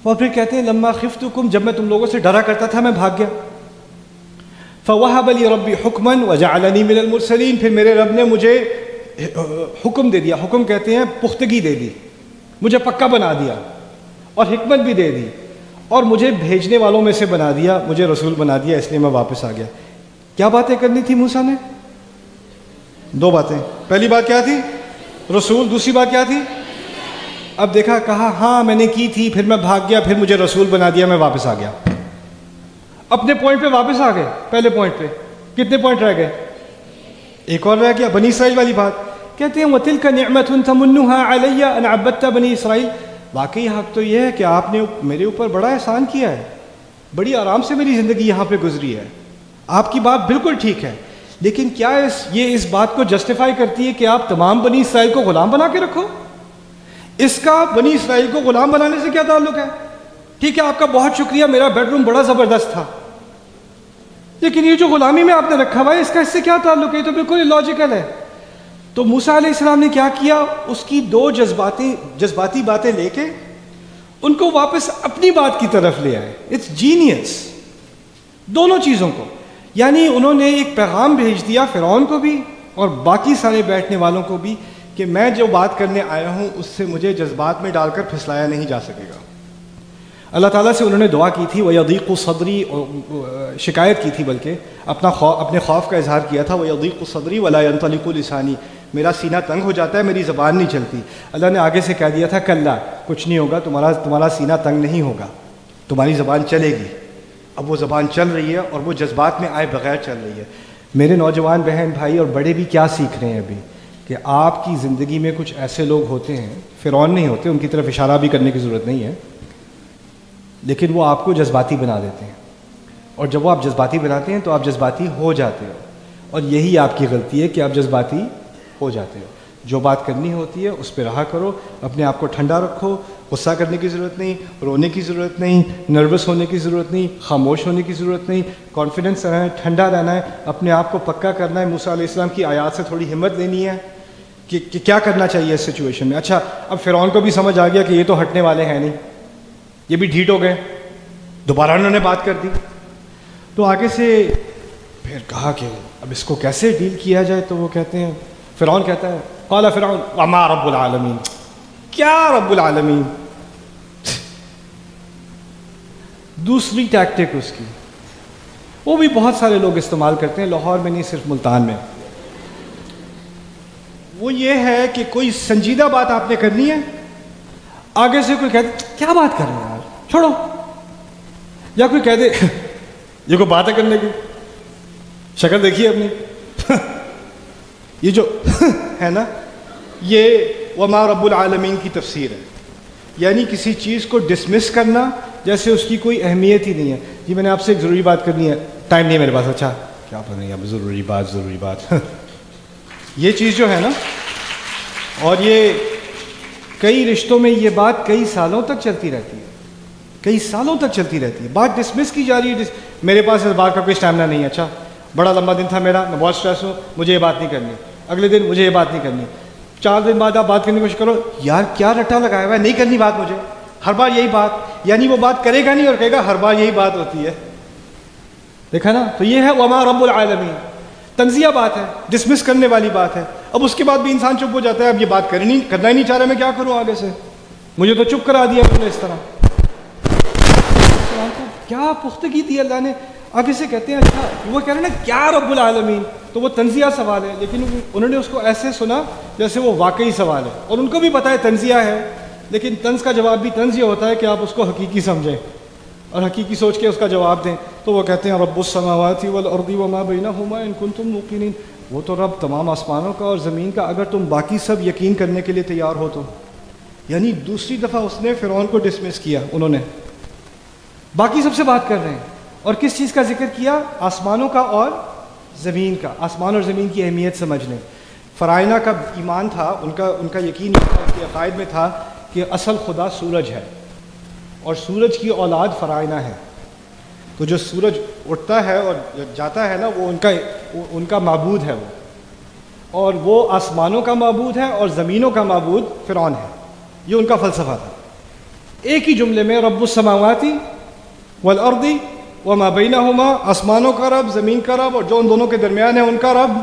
اور پھر کہتے ہیں لما خفتکم، جب میں تم لوگوں سے ڈرا کرتا تھا میں بھاگ گیا. فوہب لی ربی حکما وجعلنی من المرسلین، پھر میرے رب نے مجھے حکم دے دیا. حکم کہتے ہیں پختگی دے دی، مجھے پکا بنا دیا، اور حکمت بھی دے دی، اور مجھے بھیجنے والوں میں سے بنا دیا، مجھے رسول بنا دیا، اس لیے میں واپس آ گیا. کیا باتیں کرنی تھی موسیٰ نے؟ دو باتیں. پہلی بات کیا تھی؟ رسول. دوسری بات کیا تھی؟ اب دیکھا، کہا ہاں میں نے کی تھی، پھر میں بھاگ گیا، پھر مجھے رسول بنا دیا، میں واپس آ گیا. اپنے پوائنٹ پہ واپس آ گئے. پہلے پوائنٹ پہ کتنے پوائنٹ رہ گئے؟ ایک اور رہ گیا، بنی اسرائیل والی بات. کہتے ہیں وَتِلْكَ نِعْمَةٌ تَمُنُّهَا عَلَيَّ أَنْ عَبَّدْتَ بَنِي اسرائیل. واقعی حق تو یہ ہے کہ آپ نے میرے اوپر بڑا احسان کیا ہے، بڑی آرام سے میری زندگی یہاں پہ گزری ہے. آپ کی بات بالکل ٹھیک ہے، لیکن کیا یہ اس بات کو جسٹیفائی کرتی ہے کہ آپ تمام بنی اسرائیل کو غلام بنا کے رکھو؟ اس کا بنی اسرائیل کو غلام بنانے سے کیا تعلق ہے؟ ٹھیک ہے آپ کا بہت شکریہ، میرا بیڈ روم بڑا زبردست تھا، لیکن یہ جو غلامی میں آپ نے رکھا ہوا ہے اس کا اس سے کیا تعلق ہے؟ یہ تو بالکل الاجیکل ہے. تو موسیٰ علیہ السلام نے کیا کیا؟ اس کی دو جذباتی باتیں لے کے ان کو واپس اپنی بات کی طرف لے آئے. اٹس جینیس دونوں چیزوں کو. یعنی انہوں نے ایک پیغام بھیج دیا فرعون کو بھی اور باقی سارے بیٹھنے والوں کو بھی کہ میں جو بات کرنے آیا ہوں اس سے مجھے جذبات میں ڈال کر پھسلایا نہیں جا سکے گا. اللہ تعالیٰ سے انہوں نے دعا کی تھی، وَيَضِيقُ صَدْرِي، شکایت کی تھی، بلکہ اپنے خوف کا اظہار کیا تھا. وَيَضِيقُ صَدْرِي وَلَا يَنْطَلِقُ لِسَانِي، میرا سینہ تنگ ہو جاتا ہے، میری زبان نہیں چلتی. اللہ نے آگے سے کہہ دیا تھا کلا، کچھ نہیں ہوگا، تمہارا سینہ تنگ نہیں ہوگا، تمہاری زبان چلے گی. اب وہ زبان چل رہی ہے اور وہ جذبات میں آئے بغیر چل رہی ہے. میرے نوجوان بہن بھائی اور بڑے بھی کیا سیکھ رہے ہیں ابھی؟ کہ آپ کی زندگی میں کچھ ایسے لوگ ہوتے ہیں، فرعون نہیں ہوتے، ان کی طرف اشارہ بھی کرنے کی ضرورت نہیں ہے، لیکن وہ آپ کو جذباتی بنا دیتے ہیں، اور جب وہ آپ جذباتی بناتے ہیں تو آپ جذباتی ہو جاتے ہو، اور یہی آپ کی غلطی ہے کہ آپ جذباتی ہو جاتے ہو۔ جو بات کرنی ہوتی ہے اس پہ رہا کرو، اپنے آپ کو ٹھنڈا رکھو، غصہ کرنے کی ضرورت نہیں، رونے کی ضرورت نہیں، نروس ہونے کی ضرورت نہیں، خاموش ہونے کی ضرورت نہیں، کانفیڈنس رہنا ہے، ٹھنڈا رہنا ہے، اپنے آپ کو پکا کرنا ہے۔ موسیٰ علیہ السلام کی آیات سے تھوڑی ہمت لینی ہے کہ کیا کرنا چاہیے اس سچویشن میں۔ اچھا، اب فرعون کو بھی سمجھ آ گیا کہ یہ تو ہٹنے والے ہیں نہیں، یہ بھی ڈھیٹ ہو گئے، دوبارہ انہوں نے بات کر دی، تو آگے سے پھر کہا کہ اب اس کو کیسے ڈیل کیا جائے، تو وہ کہتے ہیں، فرعون کہتا ہے، قال فرعون وما رب العالمین، کیا رب العالمین؟ دوسری ٹیکٹک اس کی، وہ بھی بہت سارے لوگ استعمال کرتے ہیں، لاہور میں نہیں صرف ملتان میں، وہ یہ ہے کہ کوئی سنجیدہ بات آپ نے کرنی ہے، آگے سے کوئی کہہ دے کیا بات کر رہے ہیں یار چھوڑو، یا کوئی کہہ دے یہ کوئی بات ہے کرنے کی، شکل دیکھیے اپنی یہ جو ہے نا، یہ وما رب العالمین کی تفسیر ہے، یعنی کسی چیز کو ڈسمس کرنا جیسے اس کی کوئی اہمیت ہی نہیں ہے۔ جی میں نے آپ سے ایک ضروری بات کرنی ہے، ٹائم نہیں ہے میرے پاس، اچھا کیا پتہ نہیں اب ضروری بات یہ چیز جو ہے نا، اور یہ کئی رشتوں میں یہ بات کئی سالوں تک چلتی رہتی ہے، کئی سالوں تک چلتی رہتی ہے، بات ڈسمس کی جا رہی ہے، میرے پاس اس بات کا کوئی اسٹیمنا نہیں ہے، اچھا بڑا لمبا دن تھا میرا، میں بہت اسٹریس ہوں، مجھے یہ بات نہیں کرنی، اگلے دن مجھے یہ بات نہیں کرنی، 4 دن بعد آپ بات کرنے کی کوشش کرو، یار کیا رٹا لگایا ہوا ہے، نہیں کرنی بات مجھے، ہر بار یہی بات، یعنی وہ بات کرے گا نہیں اور کہے گا ہر بار یہی بات ہوتی ہے، دیکھا نا؟ تو یہ ہے وما رب العالمین، تنزیہ بات ہے، ڈسمس کرنے والی بات ہے۔ اب اس کے بعد بھی انسان چپ ہو جاتا ہے، اب یہ بات کرنا ہی نہیں چاہ رہا، میں کیا کروں آگے سے، مجھے تو چپ کرا دیا انہوں نے اس طرح، کیا پختگی دی اللہ نے۔ آگے سے کہتے ہیں اچھا وہ کہہ رہے ہیں نا کیا رب العالمین، تو وہ تنزیہ سوال ہے، لیکن انہوں نے اس کو ایسے سنا جیسے وہ واقعی سوال ہے، اور ان کو بھی پتہ ہے تنزیہ ہے، لیکن طنز کا جواب بھی طنز یہ ہوتا ہے کہ آپ اس کو حقیقی سمجھیں اور حقیقی سوچ کے اس کا جواب دیں۔ تو وہ کہتے ہیں رب السماوات والارض وما بینہما ان کنتم موقنین، وہ تو رب تمام آسمانوں کا اور زمین کا اگر تم باقی سب یقین کرنے کے لیے تیار ہو تو۔ یعنی دوسری دفعہ اس نے فرعون کو ڈسمس کیا، انہوں نے باقی سب سے بات کر رہے ہیں، اور کس چیز کا ذکر کیا؟ آسمانوں کا اور زمین کا، آسمان اور زمین کی اہمیت سمجھ لیں۔ فرائضہ کا ایمان تھا، ان کا یقین ان کے عقائد میں تھا کہ اصل خدا سورج ہے، اور سورج کی اولاد فرائضہ ہے، تو جو سورج اٹھتا ہے اور جاتا ہے نا، وہ ان کا معبود ہے وہ، اور وہ آسمانوں کا معبود ہے اور زمینوں کا معبود فرعون ہے، یہ ان کا فلسفہ تھا۔ ایک ہی جملے میں رب السماوات والارض وما بینہما، آسمانوں کا رب، زمین کا رب، اور جو ان دونوں کے درمیان ہے ان کا رب،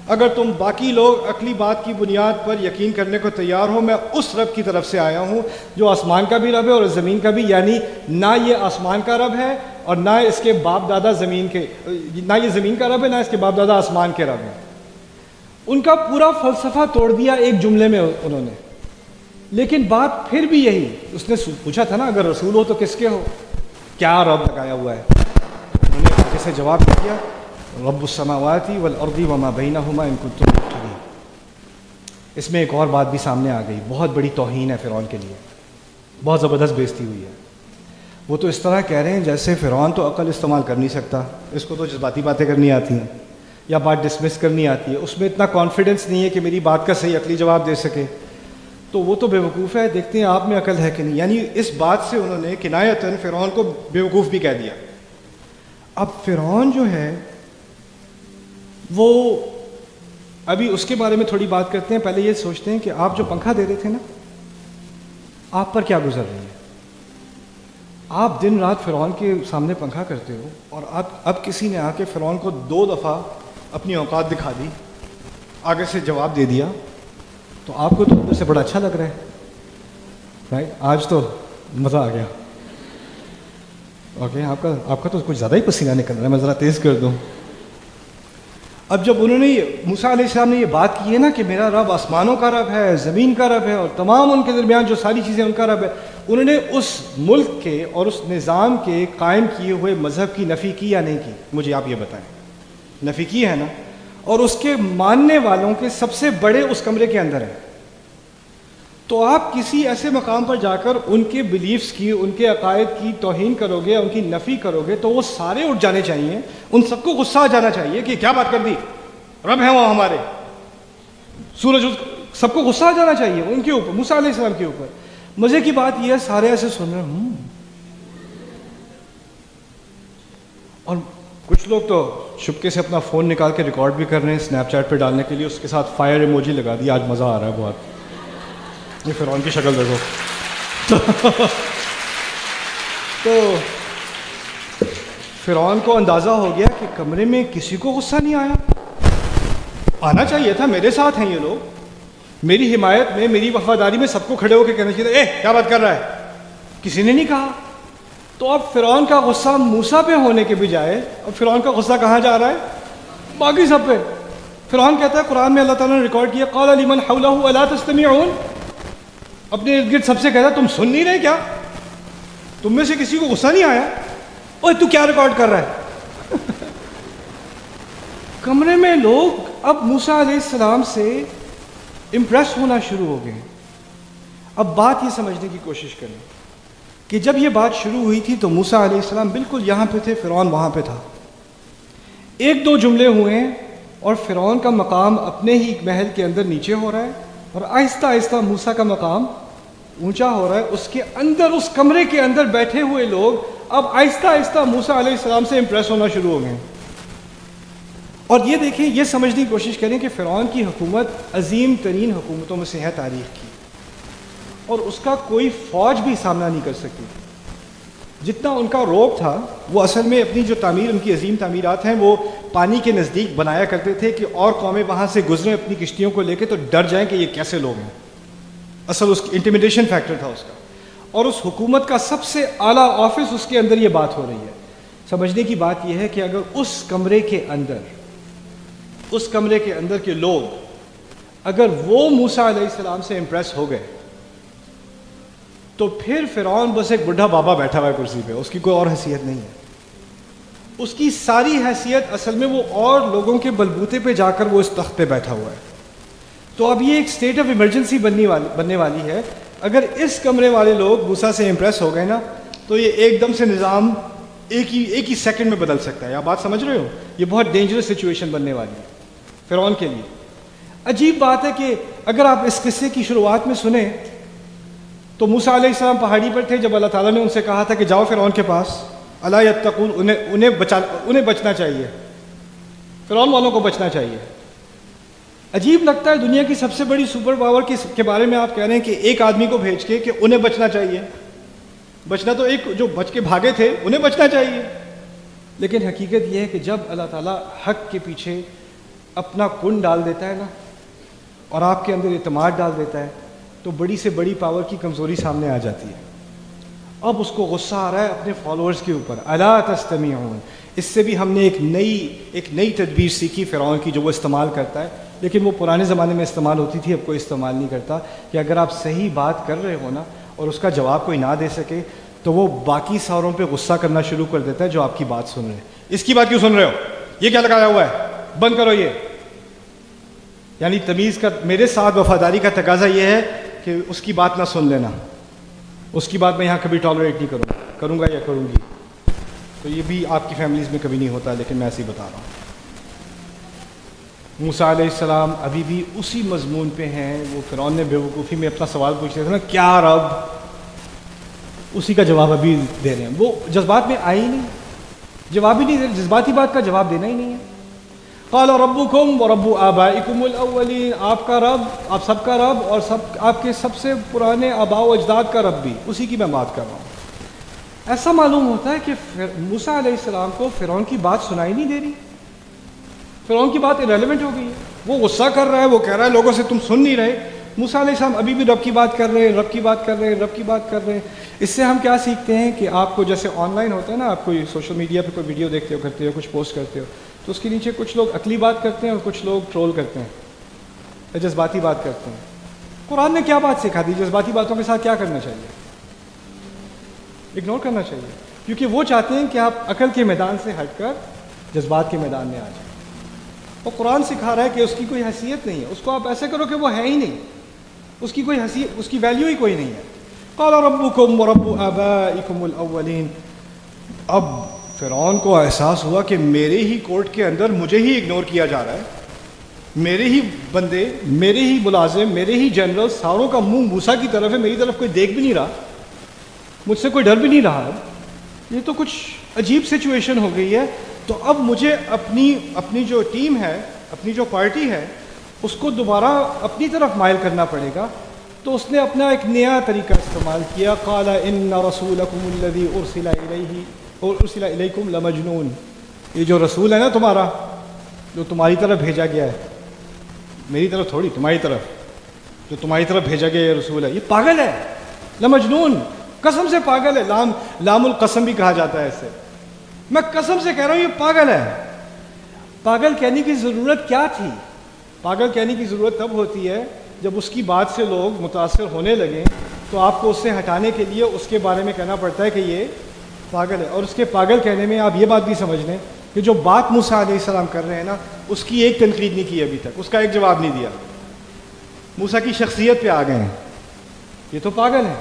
اگر تم باقی لوگ عقلی بات کی بنیاد پر یقین کرنے کو تیار ہو، میں اس رب کی طرف سے آیا ہوں جو آسمان کا بھی رب ہے اور زمین کا بھی، یعنی نہ یہ آسمان کا رب ہے اور نہ اس کے باپ دادا زمین کے، نہ یہ زمین کا رب ہے نہ اس کے باپ دادا آسمان کے رب ہیں۔ ان کا پورا فلسفہ توڑ دیا ایک جملے میں انہوں نے، لیکن بات پھر بھی یہی، اس نے پوچھا تھا نا اگر رسول ہو تو کس کے ہو، کیا رب لگایا ہوا ہے، انہوں نے آگے سے جواب دیا رب السماوات والارض وما بینہما ان کنتم موقنین۔ اس میں ایک اور بات بھی سامنے آ گئی، بہت بڑی توہین ہے فرعون کے لیے، بہت زبردست بےزتی ہوئی ہے۔ وہ تو اس طرح کہہ رہے ہیں جیسے فرعون تو عقل استعمال کر نہیں سکتا، اس کو تو جذباتی باتیں کرنی آتی ہیں یا بات ڈسمس کرنی آتی ہے، اس میں اتنا کانفیڈنس نہیں ہے کہ میری بات کا صحیح عقلی جواب دے سکے، تو وہ تو بیوقوف ہے، دیکھتے ہیں آپ میں عقل ہے کہ نہیں۔ یعنی اس بات سے انہوں نے کنایتاً فرعون کو بیوقوف بھی کہہ دیا۔ اب فرعون جو ہے وہ، ابھی اس کے بارے میں تھوڑی بات کرتے ہیں، پہلے یہ سوچتے ہیں کہ آپ جو پنکھا دے رہے تھے نا، آپ پر کیا گزر رہی ہے؟ آپ دن رات فرعون کے سامنے پنکھا کرتے ہو، اور اب کسی نے آ کے فرعون کو 2 دفعہ اپنی اوقات دکھا دی، آگے سے جواب دے دیا، تو آپ کو تو اندر سے بڑا اچھا لگ رہا ہے، رائٹ؟ آج تو مزہ آ گیا، اوکے، آپ کا تو کچھ زیادہ ہی پسینہ نکل رہا ہے، میں ذرا تیز کر دوں۔ اب جب انہوں نے موسیٰ علیہ السلام نے یہ بات کی ہے نا کہ میرا رب آسمانوں کا رب ہے، زمین کا رب ہے، اور تمام ان کے درمیان جو ساری چیزیں ان کا رب ہے، انہوں نے اس ملک کے اور اس نظام کے قائم کیے ہوئے مذہب کی نفی کی یا نہیں کی؟ مجھے آپ یہ بتائیں، نفی کی ہے نا؟ اور اس کے ماننے والوں کے سب سے بڑے اس کمرے کے اندر ہیں. تو آپ کسی ایسے مقام پر جا کر ان کے بلیفز کی، ان کے عقائد کی توہین کرو گے، ان کی نفی کرو گے، تو وہ سارے اٹھ جانے چاہیے، ان سب کو غصہ آ جانا چاہیے کہ کیا بات کر دی، رب ہیں وہ ہمارے، سورج، سب کو غصہ آ جانا چاہیے ان کے اوپر، موسیٰ علیہ السلام کے اوپر. مزے کی بات یہ ہے سارے ایسے سن رہے ہیں، اور کچھ لوگ تو چپکے سے اپنا فون نکال کے ریکارڈ بھی کر رہے ہیں اسنیپ چیٹ پہ ڈالنے کے لیے، اس کے ساتھ فائر ایموجی لگا دی، آج مزہ آ رہا ہے بہت، یہ فرعون کی شکل دیکھو. تو فرعون کو اندازہ ہو گیا کہ کمرے میں کسی کو غصہ نہیں آیا، آنا چاہیے تھا، میرے ساتھ ہیں یہ لوگ، میری حمایت میں، میری وفاداری میں سب کو کھڑے ہو کے کہنا چاہیے اے کیا بات کر رہا ہے، کسی نے نہیں کہا. تو اب فرعون کا غصہ موسیٰ پہ ہونے کے بجائے اب فرعون کا غصہ کہاں جا رہا ہے؟ باقی سب پہ. فرعون کہتا ہے، قرآن میں اللہ تعالیٰ نے ریکارڈ کیا، قال لمن حولہ الا تستمعون، اپنے ارد گرد سب سے کہتا تم سن نہیں رہے کیا؟ تم میں سے کسی کو غصہ نہیں آیا؟ اوہ تو کیا ریکارڈ کر رہا ہے؟ کمرے میں لوگ اب موسیٰ علیہ السلام سے امپریس ہونا شروع ہو گئے. اب بات یہ سمجھنے کی کوشش کریں کہ جب یہ بات شروع ہوئی تھی تو موسیٰ علیہ السلام بالکل یہاں پہ تھے، فرعون وہاں پہ تھا. ایک دو جملے ہوئے اور فرعون کا مقام اپنے ہی محل کے اندر نیچے ہو رہا ہے، اور آہستہ آہستہ موسیٰ کا مقام اونچا ہو رہا ہے. اس کے اندر، اس کمرے کے اندر بیٹھے ہوئے لوگ اب آہستہ آہستہ موسیٰ علیہ السلام سے امپریس ہونا شروع ہو گئے. اور یہ دیکھیں، یہ سمجھنے کی کوشش کریں کہ فرعون کی حکومت عظیم ترین حکومتوں میں سے ہے تاریخ کی، اور اس کا کوئی فوج بھی سامنا نہیں کر سکتی. جتنا ان کا روب تھا وہ اصل میں اپنی جو تعمیر، ان کی عظیم تعمیرات ہیں، وہ پانی کے نزدیک بنایا کرتے تھے کہ اور قومیں وہاں سے گزریں اپنی کشتیوں کو لے کے تو ڈر جائیں کہ یہ کیسے لوگ ہیں. اصل اس انٹیمیڈیشن فیکٹر تھا اس کا. اور اس حکومت کا سب سے اعلیٰ آفس، اس کے اندر یہ بات ہو رہی ہے. سمجھنے کی بات یہ ہے کہ اگر اس کمرے کے اندر کے لوگ، اگر وہ موسیٰ علیہ السلام سے امپریس ہو گئے تو پھر فرعون بس ایک بڈھا بابا بیٹھا ہوا ہے کرسی پہ، اس کی کوئی اور حیثیت نہیں ہے. اس کی ساری حیثیت اصل میں وہ اور لوگوں کے بلبوتے پہ جا کر وہ اس تخت پہ بیٹھا ہوا ہے. تو اب یہ ایک اسٹیٹ آف ایمرجنسی بننے والی ہے. اگر اس کمرے والے لوگ موسیٰ سے امپریس ہو گئے نا تو یہ ایک دم سے نظام ایک ہی سیکنڈ میں بدل سکتا ہے. آپ بات سمجھ رہے ہو؟ یہ بہت ڈینجرس سچویشن بننے والی ہے فرعون کے لیے. عجیب بات ہے کہ اگر آپ اس قصے کی شروعات میں سنیں تو موسیٰ علیہ السلام پہاڑی پر تھے جب اللہ تعالیٰ نے ان سے کہا تھا کہ جاؤ فرعون کے پاس، الا یتقون، انہیں بچنا چاہیے، فرعون والوں کو بچنا چاہیے. عجیب لگتا ہے دنیا کی سب سے بڑی سپر پاور کے بارے میں آپ کہہ رہے ہیں کہ ایک آدمی کو بھیج کے کہ انہیں بچنا چاہیے. بچنا تو ایک جو بچ کے بھاگے تھے انہیں بچنا چاہیے. لیکن حقیقت یہ ہے کہ جب اللہ تعالیٰ حق کے پیچھے اپنا کن ڈال دیتا ہے نا اور آپ کے اندر اعتماد ڈال دیتا ہے تو بڑی سے بڑی پاور کی کمزوری سامنے آ جاتی ہے. اب اس کو غصہ آ رہا ہے اپنے فالوورز کے اوپر. الا تستمعون. اس سے بھی ہم نے ایک نئی تدبیر سیکھی فرعون کی جو وہ استعمال کرتا ہے، لیکن وہ پرانے زمانے میں استعمال ہوتی تھی، اب کوئی استعمال نہیں کرتا. کہ اگر آپ صحیح بات کر رہے ہو نا اور اس کا جواب کوئی نہ دے سکے تو وہ باقی ساروں پہ غصہ کرنا شروع کر دیتا ہے جو آپ کی بات سن رہے ہیں. اس کی بات کیوں سن رہے ہو؟ یہ کیا لگایا ہوا ہے؟ بند کرو یہ. یعنی تمیز کا، میرے ساتھ وفاداری کا تقاضا یہ ہے کہ اس کی بات نہ سن لینا. اس کی بات میں یہاں کبھی ٹالریٹ نہیں کروں گا یا کروں گی. تو یہ بھی آپ کی فیملیز میں کبھی نہیں ہوتا، لیکن میں ایسے ہی بتا رہا ہوں. موسیٰ علیہ السلام ابھی بھی اسی مضمون پہ ہیں. وہ فرعون نے بیوقوفی میں اپنا سوال پوچھ رہے تھے نا، کیا رب، اسی کا جواب ابھی دے رہے ہیں. وہ جذبات میں آئے ہی نہیں، جواب ہی نہیں دے رہے، جذباتی بات کا جواب دینا ہی نہیں ہے. قال ربکم ورب آبائکم الاولین. آپ کا رب، آپ سب کا رب، اور آپ کے سب سے پرانے آباء و اجداد کا رب بھی، اسی کی میں بات کر رہا ہوں. ایسا معلوم ہوتا ہے کہ موسیٰ علیہ السلام کو فرعون کی بات سنائی نہیں دے رہی. فرعون کی بات irrelevant ہو گئی ہے. وہ غصہ کر رہا ہے، وہ کہہ رہا ہے لوگوں سے تم سن نہیں رہے. موسیٰ علیہ السلام ابھی بھی رب کی بات کر رہے ہیں، رب کی بات کر رہے ہیں، رب کی بات کر رہے ہیں. اس سے ہم کیا سیکھتے ہیں کہ آپ کو جیسے آن لائن ہوتا ہے نا، آپ کوئی سوشل میڈیا پہ کوئی ویڈیو دیکھتے ہو، کرتے ہو، کچھ پوسٹ کرتے ہو، تو اس کے نیچے کچھ لوگ عقلی بات کرتے ہیں اور کچھ لوگ ٹرول کرتے ہیں، جذباتی بات کرتے ہیں. قرآن نے کیا بات سکھا دی؟ جذباتی باتوں کے ساتھ کیا کرنا چاہیے؟ اگنور کرنا چاہیے، کیونکہ وہ چاہتے ہیں کہ آپ عقل کے میدان سے ہٹ کر جذبات کے میدان میں آ جائیں. اور قرآن سکھا رہا ہے کہ اس کی کوئی حیثیت نہیں ہے، اس کو آپ ایسے کرو کہ وہ ہے ہی نہیں، اس کی کوئی حیثیت، اس کی ویلیو ہی کوئی نہیں ہے۔ قال ربکم ورب آبائکم الاولین۔ اب فرعون کو احساس ہوا کہ میرے ہی کورٹ کے اندر مجھے ہی اگنور کیا جا رہا ہے، میرے ہی بندے، میرے ہی ملازم، میرے ہی جنرل، ساروں کا منہ موسیٰ کی طرف ہے، میری طرف کوئی دیکھ بھی نہیں رہا، مجھ سے کوئی ڈر بھی نہیں رہا۔ یہ تو کچھ عجیب سچویشن ہو گئی ہے۔ تو اب مجھے اپنی جو ٹیم ہے، اپنی جو پارٹی ہے، اس کو دوبارہ اپنی طرف مائل کرنا پڑے گا۔ تو اس نے اپنا ایک نیا طریقہ استعمال کیا، قال ان رسولکم الذی ارسل الیکم لمجنون۔ یہ جو رسول ہے نا تمہارا، جو تمہاری طرف بھیجا گیا ہے، میری طرف تھوڑی، تمہاری طرف، جو تمہاری طرف بھیجا گیا یہ رسول ہے، یہ پاگل ہے، لمجنون، قسم سے پاگل ہے، لام القسم بھی کہا جاتا ہے اسے، میں قسم سے کہہ رہا ہوں یہ پاگل ہے۔ پاگل کہنے کی ضرورت کیا تھی؟ پاگل کہنے کی ضرورت تب ہوتی ہے جب اس کی بات سے لوگ متاثر ہونے لگیں، تو آپ کو اس سے ہٹانے کے لیے اس کے بارے میں کہنا پڑتا ہے کہ یہ پاگل ہے۔ اور اس کے پاگل کہنے میں آپ یہ بات بھی سمجھ لیں کہ جو بات موسیٰ علیہ السلام کر رہے ہیں نا، اس کی ایک تنقید نہیں کی ابھی تک، اس کا ایک جواب نہیں دیا، موسیٰ کی شخصیت پہ آ گئے ہیں، یہ تو پاگل ہے۔